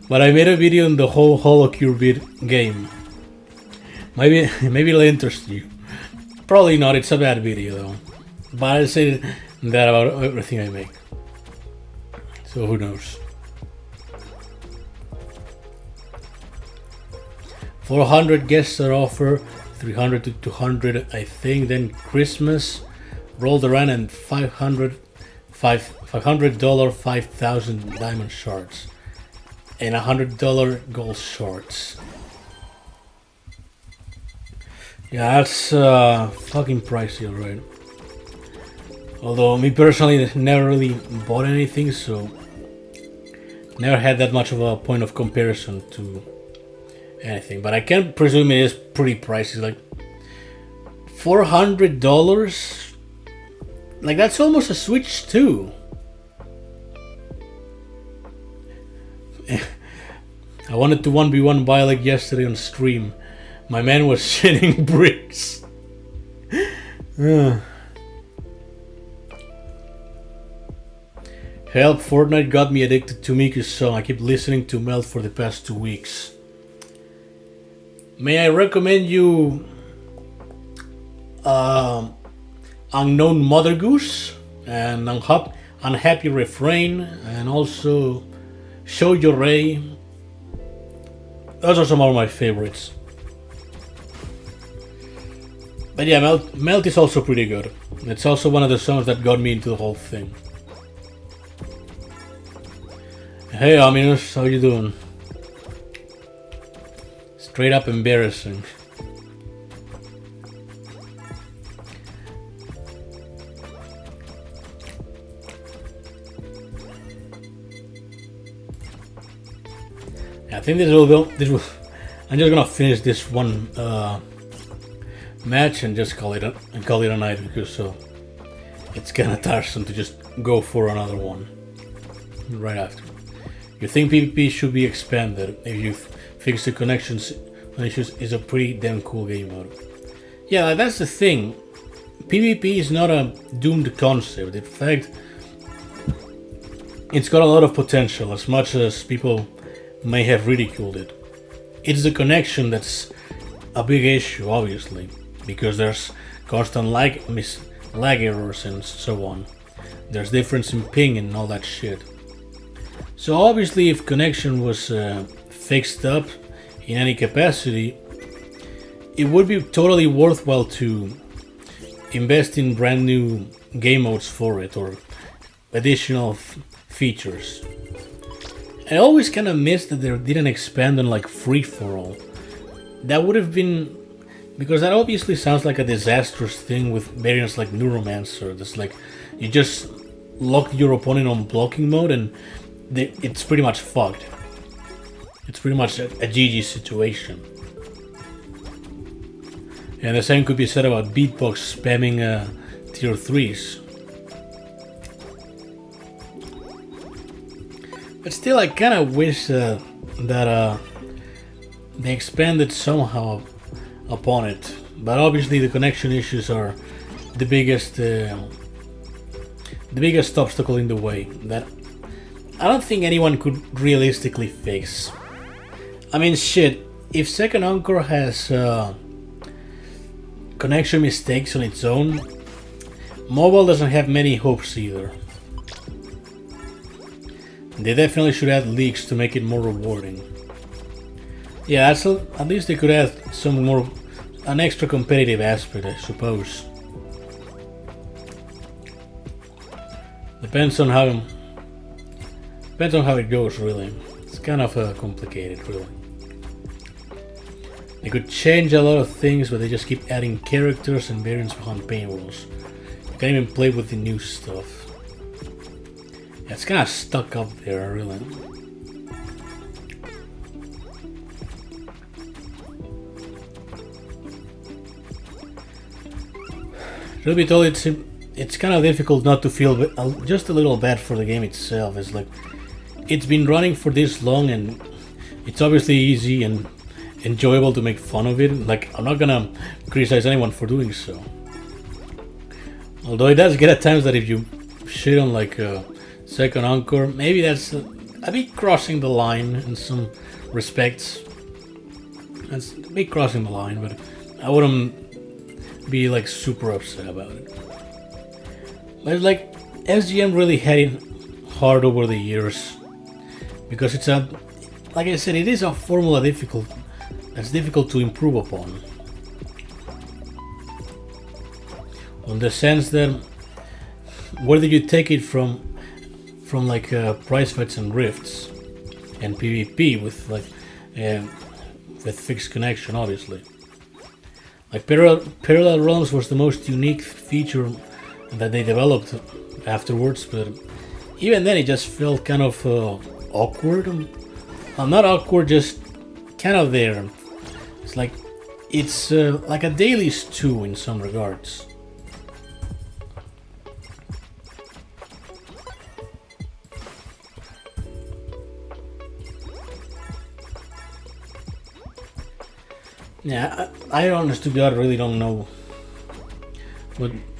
S1: but I made a video on the whole Holocure beat game. Maybe it'll interest you. Probably not, it's a bad video though. But I say that about everything I make. So who knows. 400 guest star offer, 300 to 200 I think, then Christmas rolled around and $500 5,000 diamond shards and $100 gold shards. Yeah, that's fucking pricey, alright. Although me personally never really bought anything, so never had that much of a point of comparison to anything. But I can presume it is pretty pricey, like $400. Like that's almost a Switch 2. I wanted to 1v1 Bioleg yesterday on stream. My man was shitting bricks. Help, Fortnite got me addicted to Miku's song. I keep listening to Melt for the past 2 weeks. May I recommend you Unknown Mother Goose and Unhappy Refrain, and also Show Your Ray. Those are some of my favorites. But yeah, Melt is also pretty good. It's also one of the songs that got me into the whole thing. Hey Ominous, how you doing? Straight up embarrassing. I think this will. I'm just gonna finish this one match and just call it a night, because it's kind of tiresome to just go for another one right after. You think PvP should be expanded if you fix the connections issues? Is a pretty damn cool game mode. Yeah, that's the thing. PvP is not a doomed concept. In fact, it's got a lot of potential, as much as people may have ridiculed it. It's the connection that's a big issue, obviously, because there's constant lag errors and so on. There's difference in ping and all that shit. So obviously, if connection was fixed up in any capacity, it would be totally worthwhile to invest in brand new game modes for it or additional features. I always kind of miss that they didn't expand on like free for all. That would have been, because that obviously sounds like a disastrous thing with variants like Neuromancer. That's like you just lock your opponent on blocking mode and it's pretty much fucked. It's pretty much a GG situation. And the same could be said about Beatbox spamming tier 3s. But still, I kind of wish that they expanded somehow upon it. But obviously, the connection issues are the biggest obstacle in the way that I don't think anyone could realistically fix. I mean, shit. If Second Encore has connection mistakes on its own, mobile doesn't have many hopes either. They definitely should add leaks to make it more rewarding. Yeah, at least they could add an extra competitive aspect, I suppose. Depends on how it goes, really. It's kind of complicated, really. They could change a lot of things, but they just keep adding characters and variants behind paywalls. You can't even play with the new stuff. It's kind of stuck up there, really. Truth be told, it's kind of difficult not to feel just a little bad for the game itself. It's like it's been running for this long, and it's obviously easy and enjoyable to make fun of it. Like, I'm not gonna criticize anyone for doing so. Although it does get at times that if you shit on like Second Encore, maybe that's a bit crossing the line in some respects. That's a bit crossing the line, but I wouldn't be like super upset about it. But it's like SGM really had it hard over the years because it's like I said, it is a formula that's difficult to improve upon. On the sense that whether you take it from like prize fights and rifts and PvP with like with fixed connection, obviously. Like parallel realms was the most unique feature that they developed afterwards, but even then it just felt kind of awkward. Not awkward, just kind of there. It's like like a daily stew in some regards. Yeah, I honest to God really don't know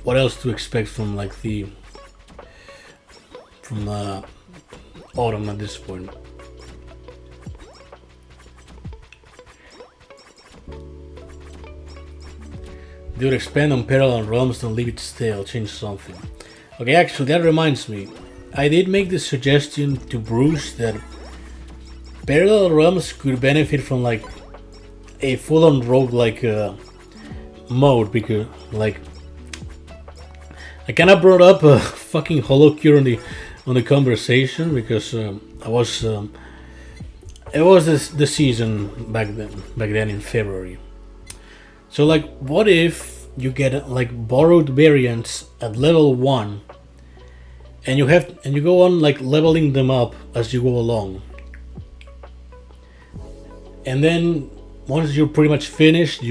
S1: what else to expect from like from autumn at this point. They would expand on parallel realms, don't leave it stale, change something. Okay, actually that reminds me. I did make the suggestion to Bruce that parallel realms could benefit from like a full-on roguelike mode, because like I kind of brought up a fucking Holocure on the conversation because it was the season back then in February. So like, what if you get like borrowed variants at level 1 and you go on like leveling them up as you go along, and then once you're pretty much finished,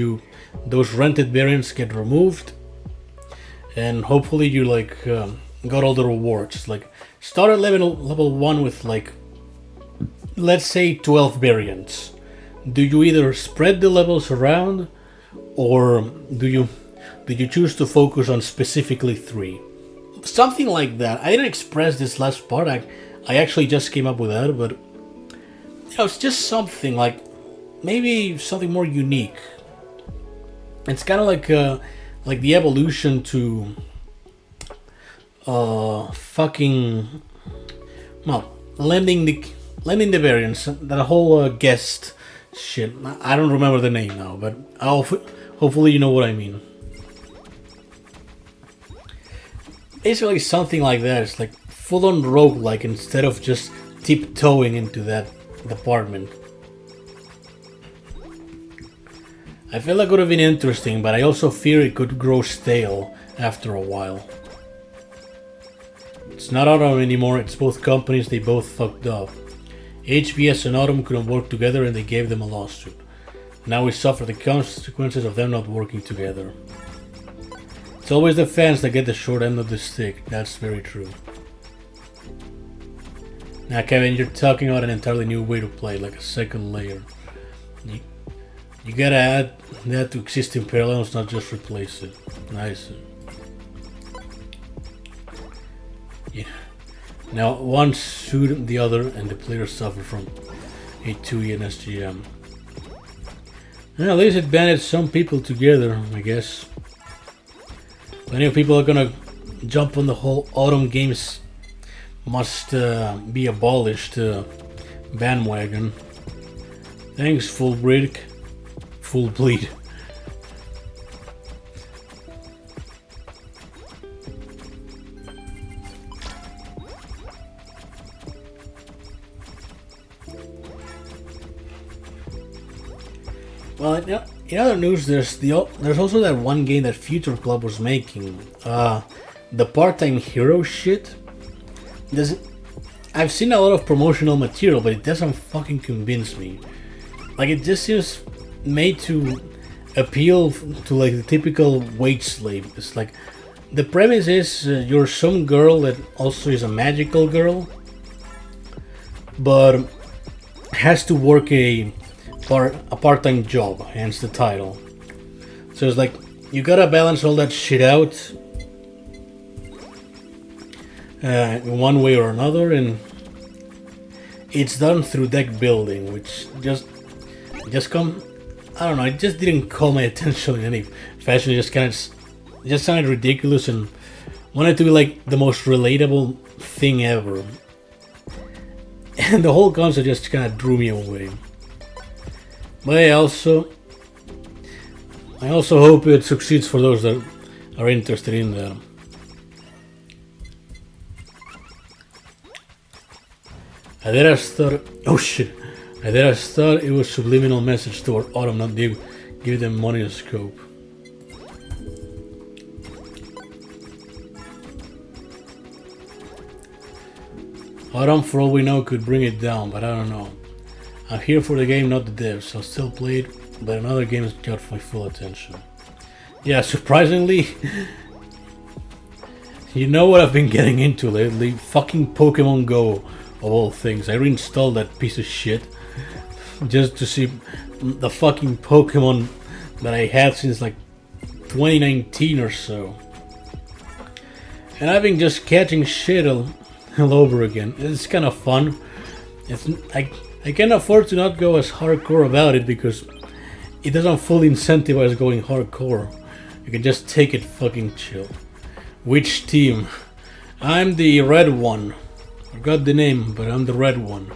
S1: those rented variants get removed, and hopefully you like got all the rewards. Like, start at level 1 with like, let's say 12 variants. Do you either spread the levels around, or do you choose to focus on specifically 3? Something like that. I didn't express this last part. I actually just came up with that, but you know, it's just something like maybe something more unique. It's kind of like the evolution to fucking, well, lending the variants, that whole guest shit. I don't remember the name now, but hopefully you know what I mean. Basically something like that. It's like full on roguelike instead of just tiptoeing into that department. I feel like it would have been interesting, but I also fear it could grow stale after a while. It's not Autumn anymore, it's both companies, they both fucked up. HBS and Autumn couldn't work together and they gave them a lawsuit. Now we suffer the consequences of them not working together. It's always the fans that get the short end of the stick, that's very true. Now Kevin, you're talking about an entirely new way to play, like a second layer. You gotta add that to existing parallels, not just replace it. Nice. Yeah. Now one suit the other and the players suffer from A2E and SGM. Well, at least it banded some people together, I guess. Plenty of people are gonna jump on the whole Autumn games must be abolished bandwagon. Thanks, Full Brick. Full bleed. Well, in other news, there's also that one game that Future Club was making, the part-time hero shit. I've seen a lot of promotional material, but it doesn't fucking convince me. Like, it just seems made to appeal to like the typical wage slave. It's like the premise is you're some girl that also is a magical girl, but has to work a part-time job, hence the title. So it's like you gotta balance all that shit out in one way or another, and it's done through deck building, which just I don't know, it just didn't call my attention in any fashion. It just sounded ridiculous and wanted to be like the most relatable thing ever. And the whole concept just kind of drew me away. But I also hope it succeeds for those that are interested in that. I thought it was subliminal message toward Autumn, not give them money to scope. Autumn, for all we know, could bring it down, but I don't know. I'm here for the game, not the devs. I'll still play it, but another game has got my full attention. Yeah, surprisingly, you know what I've been getting into lately? Fucking Pokémon Go, of all things. I reinstalled that piece of shit just to see the fucking Pokemon that I had since like 2019 or so. And I've been just catching shit all over again. It's kind of fun. I can afford to not go as hardcore about it because it doesn't fully incentivize going hardcore. You can just take it fucking chill. Which team? I'm the red one. I forgot the name, but I'm the red one.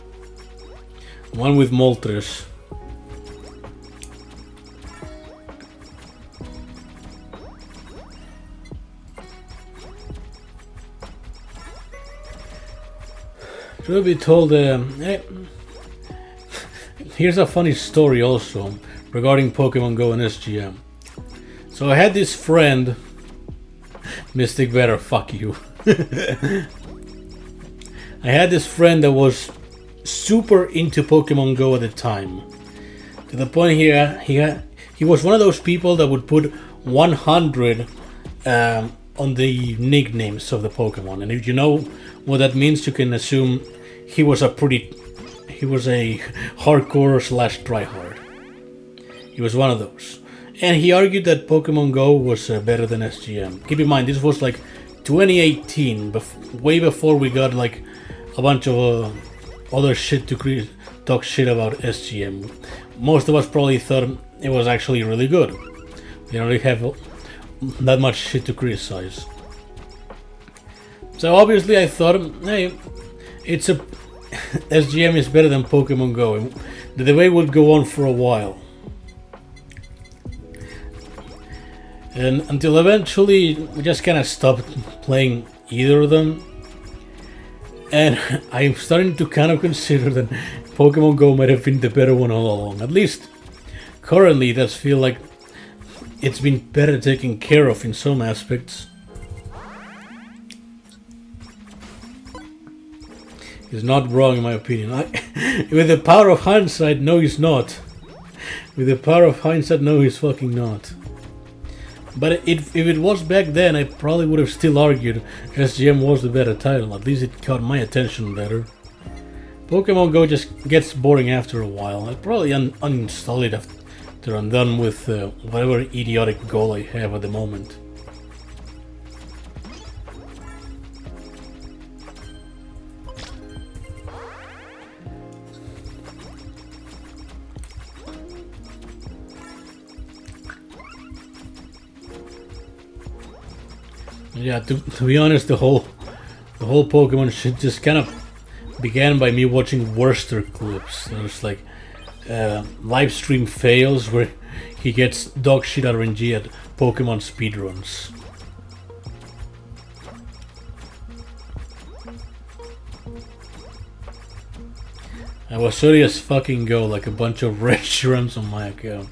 S1: One with Moltres. Should be told. Here's a funny story also regarding Pokemon Go and SGM. So I had this friend, Mystic Better, fuck you. I had this friend that was super into Pokemon Go at the time. To the point he was one of those people that would put 100 on the nicknames of the Pokemon. And if you know what that means, you can assume he was a hardcore / tryhard. He was one of those. And he argued that Pokemon Go was better than SGM. Keep in mind, this was like 2018, way before we got like a bunch of other shit to talk shit about SGM. Most of us probably thought it was actually really good. They don't really have that much shit to criticize. So obviously I thought, hey, it's SGM is better than Pokemon Go. The debate would go on for a while. And until eventually we just kind of stopped playing either of them. And I'm starting to kind of consider that Pokemon Go might have been the better one all along. At least currently it does feel like it's been better taken care of in some aspects. He's not wrong in my opinion. With the power of hindsight, no he's not. With the power of hindsight, no he's fucking not. But if it was back then, I probably would have still argued SGM was the better title. At least it caught my attention better. Pokemon Go just gets boring after a while. I'd probably uninstall it after I'm done with whatever idiotic goal I have at the moment. Yeah, to be honest, the whole Pokemon shit just kind of began by me watching Worcester clips. There's like live stream fails where he gets dog shit RNG at Pokemon speedruns. I was sorry as fucking go, like a bunch of restaurants on my account.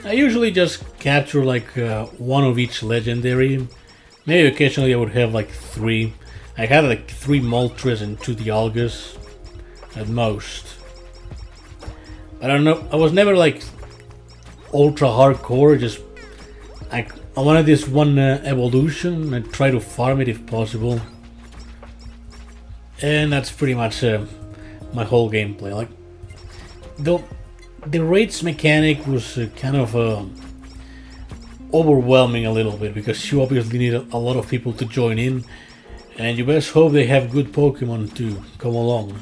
S1: I usually just capture like one of each legendary. Maybe occasionally I would have like 3. I had like 3 Moltres and 2 Dialgas at most. I don't know, I was never like ultra hardcore, just I wanted this one evolution and try to farm it if possible. And that's pretty much my whole gameplay. Like the raids mechanic was kind of overwhelming a little bit because you obviously need a lot of people to join in, and you best hope they have good Pokemon to come along.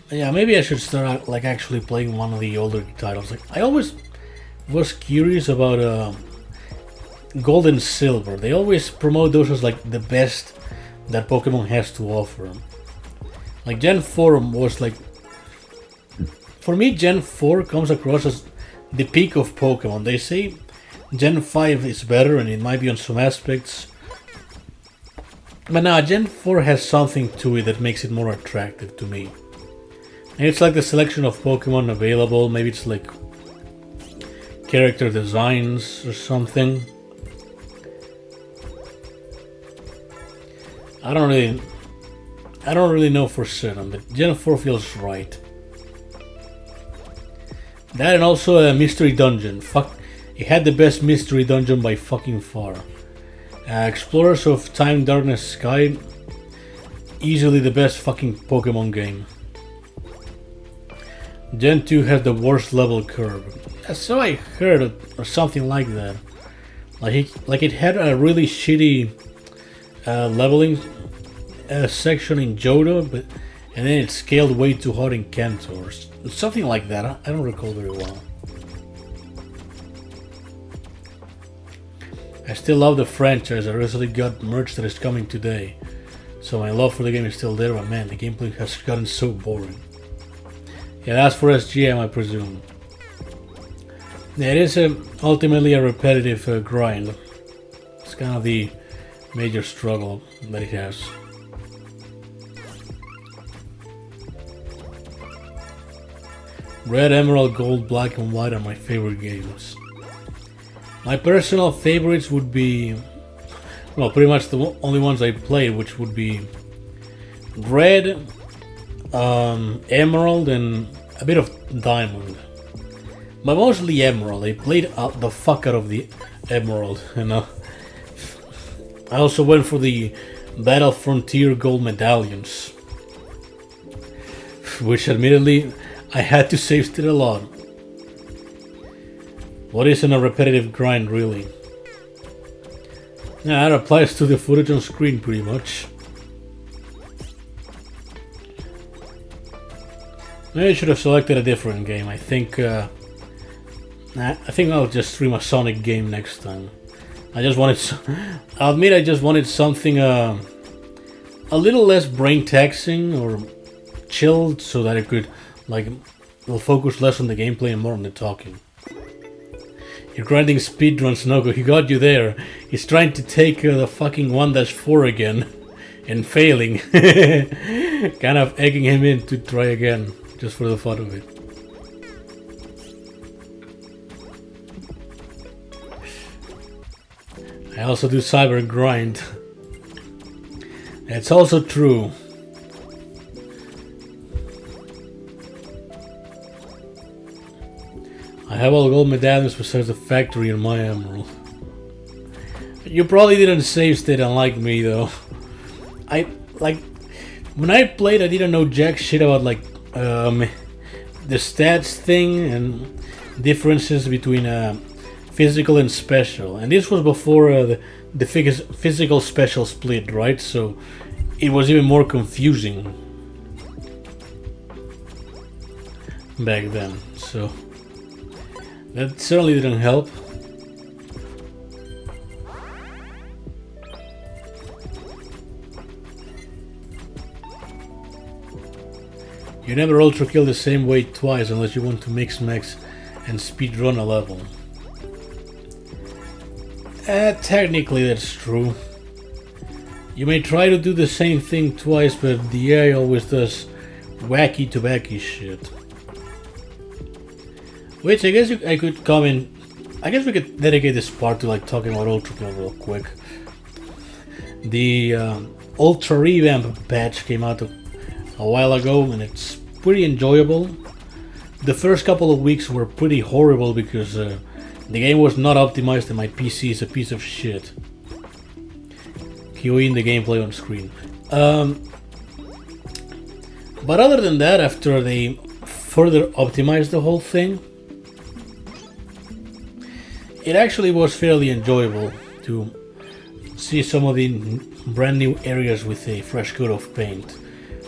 S1: Yeah, maybe I should start like actually playing one of the older titles. Like I always was curious about Gold and Silver. They always promote those as like the best that Pokemon has to offer. Like Gen 4 was like, for me Gen 4 comes across as the peak of Pokemon. They say Gen 5 is better and it might be on some aspects, but now Gen 4 has something to it that makes it more attractive to me. And it's like the selection of Pokemon available, maybe it's like character designs or something. I don't really know for certain, but Gen 4 feels right. That and also a mystery dungeon. Fuck, it had the best mystery dungeon by fucking far. Explorers of Time, Darkness, Sky, easily the best fucking Pokemon game. Gen 2 has the worst level curve. So I heard, or something like that. Like it had a really shitty leveling section in Johto, and then it scaled way too hard in Kanto, or something like that. I don't recall very well. I still love the franchise. I recently got merch that is coming today, so my love for the game is still there, but man, the gameplay has gotten so boring. Yeah, that's for SGM, I presume. Yeah, it is ultimately a repetitive grind. It's kind of the major struggle that it has. Red, Emerald, Gold, Black and White are my favorite games. My personal favorites would be, well, pretty much the only ones I played, which would be Red, Emerald and a bit of Diamond. But mostly Emerald. I played the fuck out of the Emerald, and I also went for the Battle Frontier Gold medallions, which admittedly I had to save still a lot. What isn't a repetitive grind, really? Yeah, that applies to the footage on screen pretty much. Maybe I should have selected a different game. I think I think I'll just stream a Sonic game next time. I just wanted. I'll admit I just wanted something a little less brain taxing or chilled, so that I could will focus less on the gameplay and more on the talking. You're grinding speedruns, Nogo. He got you there. He's trying to take the fucking 1-4 again and failing. Kind of egging him in to try again, just for the fun of it. I also do cyber grind. It's also true. I have all gold medallions besides the factory and my emerald. You probably didn't save state unlike me though. When I played I didn't know jack shit about the stats thing and differences between physical and special. And this was before the physical special split, right? So it was even more confusing back then. So that certainly didn't help. You never ultrakill the same way twice unless you want to mix max and speedrun a level. Technically that's true. You may try to do the same thing twice, but the AI always does wacky tobacky shit. Which I guess I could comment. I guess we could dedicate this part to talking about Ultrakill real quick. The Ultra Revamp patch came out a while ago, and it's pretty enjoyable. The first couple of weeks were pretty horrible because the game was not optimized and my PC is a piece of shit. QE in the gameplay on screen. But other than that, after they further optimized the whole thing, it actually was fairly enjoyable to see some of the brand new areas with a fresh coat of paint,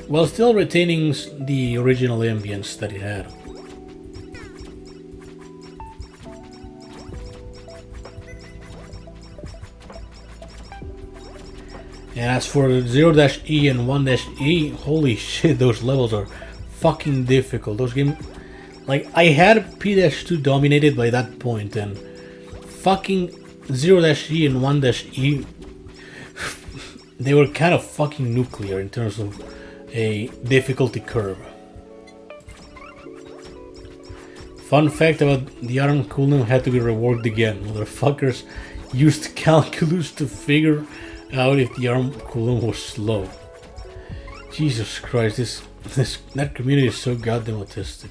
S1: while still retaining the original ambience that it had. And as for 0-E and 1-E, holy shit, those levels are fucking difficult. Those games, I had P-2 dominated by that point, and fucking 0-E and 1-E, they were kind of fucking nuclear in terms of a difficulty curve. Fun fact about the arm cooldown had to be reworked again. Motherfuckers used calculus to figure out if the arm cooldown was slow. Jesus Christ, that community is so goddamn autistic.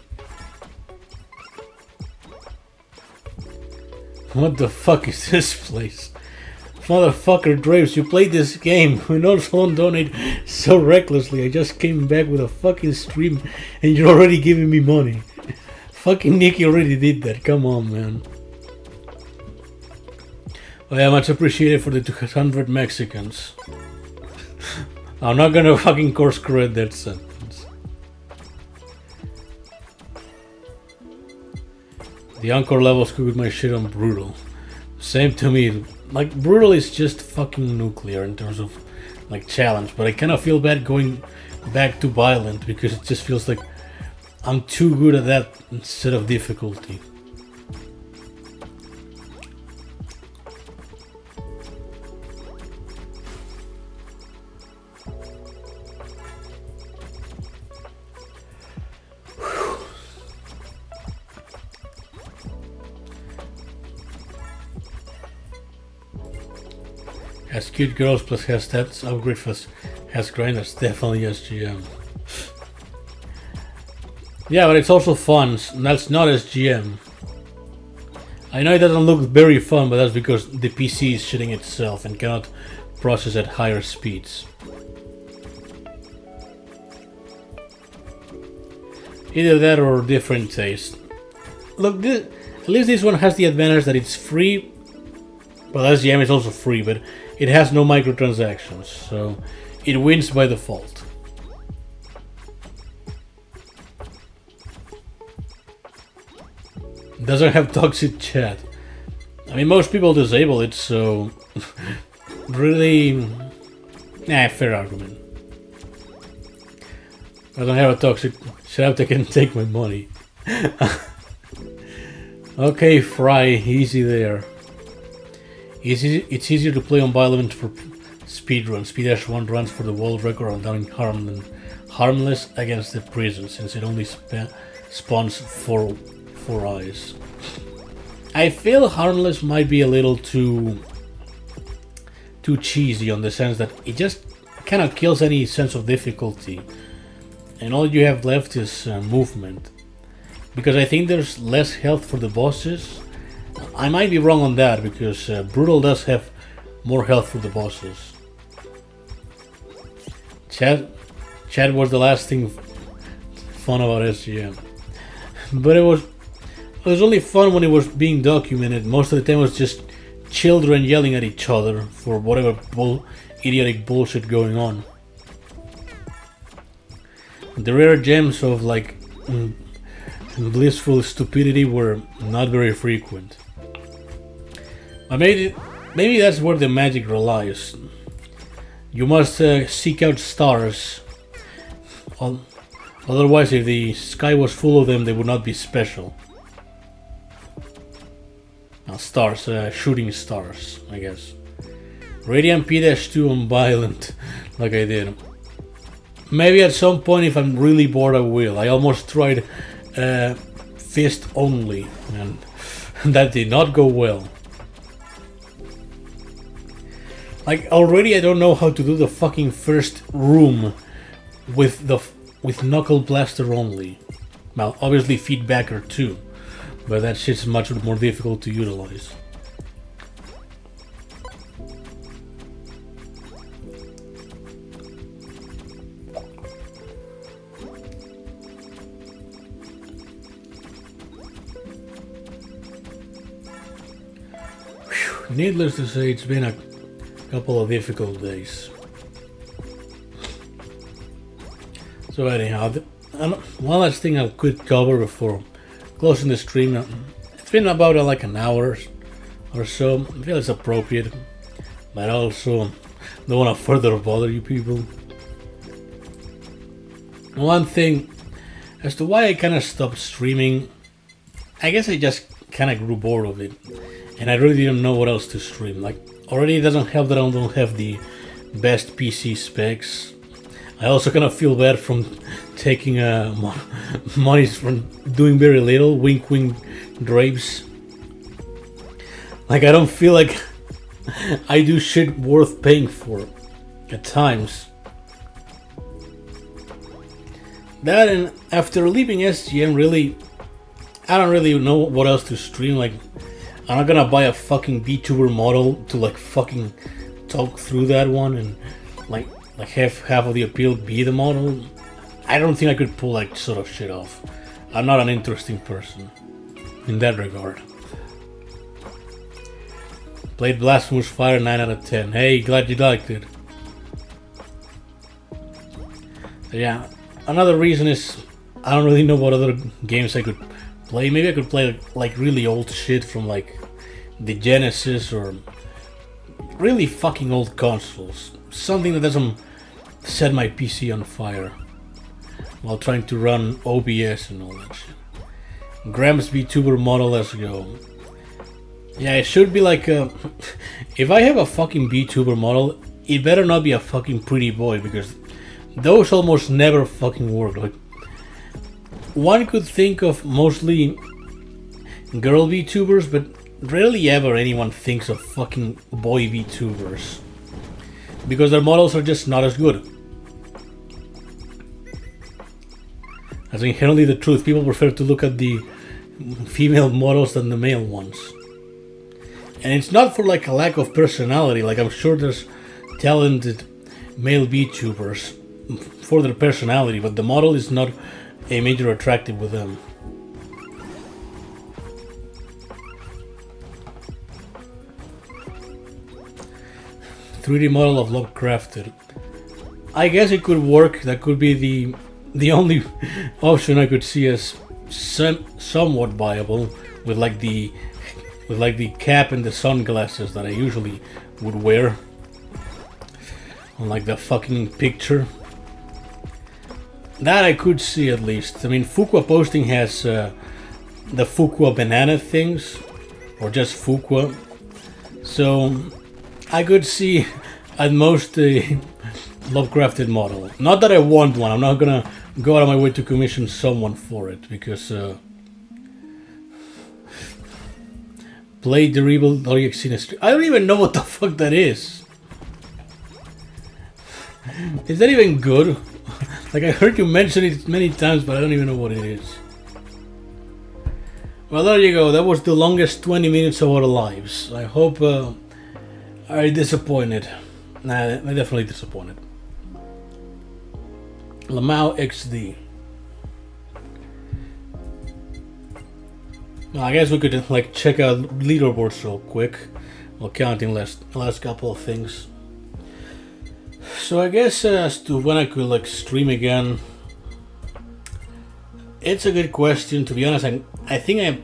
S1: What the fuck is this place? Motherfucker Draves, you played this game and also donate so recklessly. I just came back with a fucking stream and you're already giving me money. Fucking Nicky already did that, come on man. Oh yeah, much appreciated for the 200 Mexicans. I'm not gonna fucking course correct that sentence. The encore levels could with my shit on brutal. Same to me. Brutal is just fucking nuclear in terms of challenge, but I kind of feel bad going back to violent because it just feels like I'm too good at that instead of difficulty. Has cute girls plus has stats upgrade plus has grinders, definitely SGM. Yeah, but it's also fun, that's not SGM. I know it doesn't look very fun, but that's because the PC is shitting itself and cannot process at higher speeds. Either that or different taste. Look, at least this one has the advantage that it's free. Well, SGM is also free, but it has no microtransactions, so it wins by default. Doesn't have toxic chat. I mean, most people disable it, so really, fair argument. I don't have a toxic chat. They can take my money. Okay, Fry, easy there. It's easier to play on Violent for speedruns. Speed H1 runs for the world record on doing harmless against the prison, since it only spawns four eyes. I feel harmless might be a little too cheesy, on the sense that it just kind of kills any sense of difficulty, and all you have left is movement. Because I think there's less health for the bosses. I might be wrong on that, because Brutal does have more health for the bosses. Chat was the last thing fun about SGM. But it was only fun when it was being documented. Most of the time it was just children yelling at each other for whatever idiotic bullshit going on. The rare gems of like blissful stupidity were not very frequent. But maybe that's where the magic relies. You must seek out stars. Otherwise, if the sky was full of them, they would not be special. Stars, shooting stars, I guess. Radiant P-2 on Violent, like I did. Maybe at some point, if I'm really bored, I will. I almost tried fist only, and that did not go well. Like, already I don't know how to do the fucking first room with Knuckle Blaster only. Well, obviously Feedbacker too, but that shit's much more difficult to utilize. Whew. Needless to say, it's been a couple of difficult days. So anyhow, one last thing I could cover before closing the stream. It's been about like an hour or so. I feel it's appropriate, but I also don't want to further bother you people. One thing as to why I kind of stopped streaming, I guess I just kind of grew bored of it, and I really didn't know what else to stream. Like, already it doesn't help that I don't have the best PC specs. I also kind of feel bad from taking money from doing very little. Wink wink drapes. Like, I don't feel like I do shit worth paying for at times. That, and after leaving SGM, really, I don't really know what else to stream. Like, I'm not gonna buy a fucking VTuber model to like fucking talk through that one and like have half of the appeal be the model. I don't think I could pull that sort of shit off. I'm not an interesting person in that regard. Played Blasphemous Fire 9 out of 10. Hey, glad you liked it. Yeah, another reason is I don't really know what other games I could play. Maybe I could play like really old shit from like the Genesis or really fucking old consoles. Something that doesn't set my PC on fire while trying to run OBS and all that shit. Grams VTuber model, let's go. Yeah, it should be like a... If I have a fucking VTuber model, it better not be a fucking pretty boy, because those almost never fucking work. Like, one could think of mostly girl VTubers, but rarely ever anyone thinks of fucking boy VTubers, because their models are just not as good. That's inherently the truth. People prefer to look at the female models than the male ones. And it's not for like a lack of personality. Like, I'm sure there's talented male VTubers for their personality, but the model is not a major attractive with them. "3D model of Lovecrafted." I guess it could work. That could be the only option I could see as somewhat viable with the cap and the sunglasses that I usually would wear on like the fucking picture. That I could see at least. I mean, Fuqua Posting has the Fuqua banana things, or just Fuqua. So I could see at most a Lovecrafted model. Not that I want one. I'm not gonna go out of my way to commission someone for it because play the Rebel.exe in a stream. I don't even know what the fuck that is. Is that even good? Like, I heard you mention it many times, but I don't even know what it is. Well, there you go. That was the longest 20 minutes of our lives. I hope are disappointed. Nah, I'm definitely disappointed. Lamau XD. Well, I guess we could like check out leaderboards real quick while counting last couple of things. So I guess as to when I could like stream again, it's a good question. To be honest, I think I'm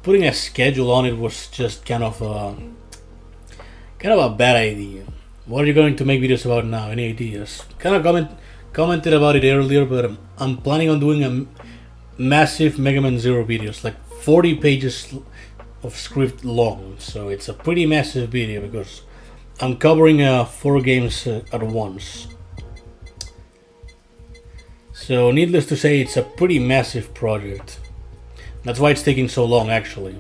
S1: putting a schedule on it was just kind of a bad idea. What are you going to make videos about now? Any ideas? Kind of commented about it earlier, but I'm planning on doing a massive Mega Man Zero videos, like 40 pages of script long. So it's a pretty massive video because I'm covering 4 games at once. So needless to say, it's a pretty massive project. That's why it's taking so long, actually.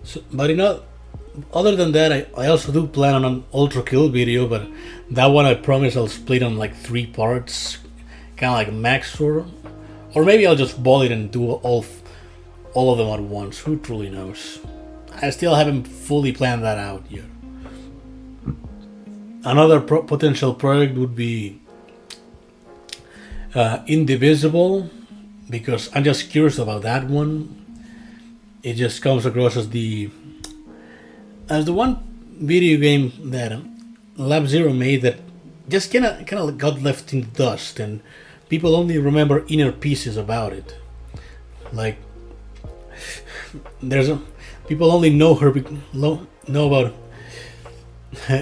S1: So, but other than that, I also do plan on an Ultrakill video, but that one I promise I'll split on like 3 parts, kind of like Max or maybe I'll just ball it and do all of them at once. Who truly knows? I still haven't fully planned that out yet. Another potential project would be Indivisible, because I'm just curious about that one. It just comes across as the one video game that Lab Zero made that just kind of got left in the dust, and people only remember inner pieces about it. Like people only know about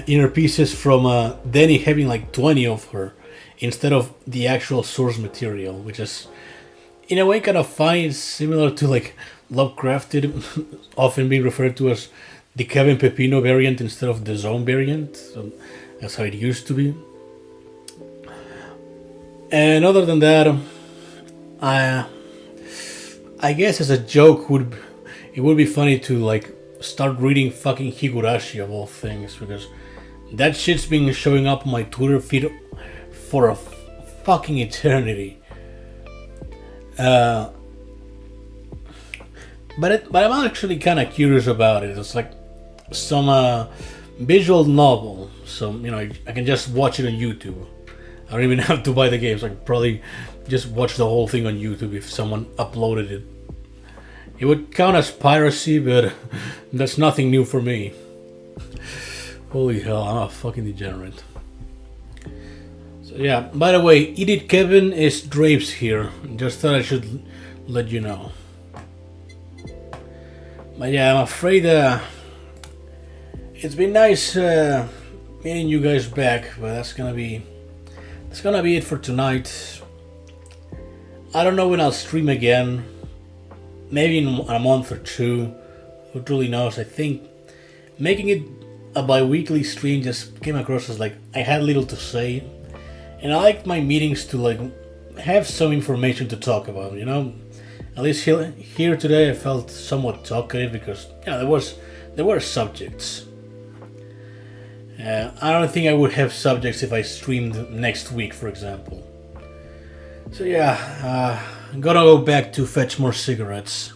S1: inner pieces from Denny having like 20 of her instead of the actual source material, which is in a way kind of funny. It's similar to like Lovecrafted, often being referred to as the Kevin Pepino variant instead of the Zone variant. So that's how it used to be. And other than that, I guess as a joke it would be funny to like start reading fucking Higurashi of all things, because that shit's been showing up on my Twitter feed for a fucking eternity. But I'm actually kind of curious about it. It's like some visual novel, so I can just watch it on YouTube. I don't even have to buy the games. I can probably just watch the whole thing on YouTube if someone uploaded it. It would count as piracy, but that's nothing new for me. Holy hell, I'm a fucking degenerate. So yeah, by the way, Edith Kevin is Drapes here. Just thought I should let you know. But yeah, I'm afraid it's been nice meeting you guys back, but that's gonna be it for tonight. I don't know when I'll stream again. Maybe in a month or 2. Who truly knows? I think making it a bi-weekly stream just came across as like I had little to say, and I like my meetings to like have some information to talk about. At least here today I felt somewhat talkative because there were subjects. I don't think I would have subjects if I streamed next week, for example. So yeah, I'm gonna go back to fetch more cigarettes.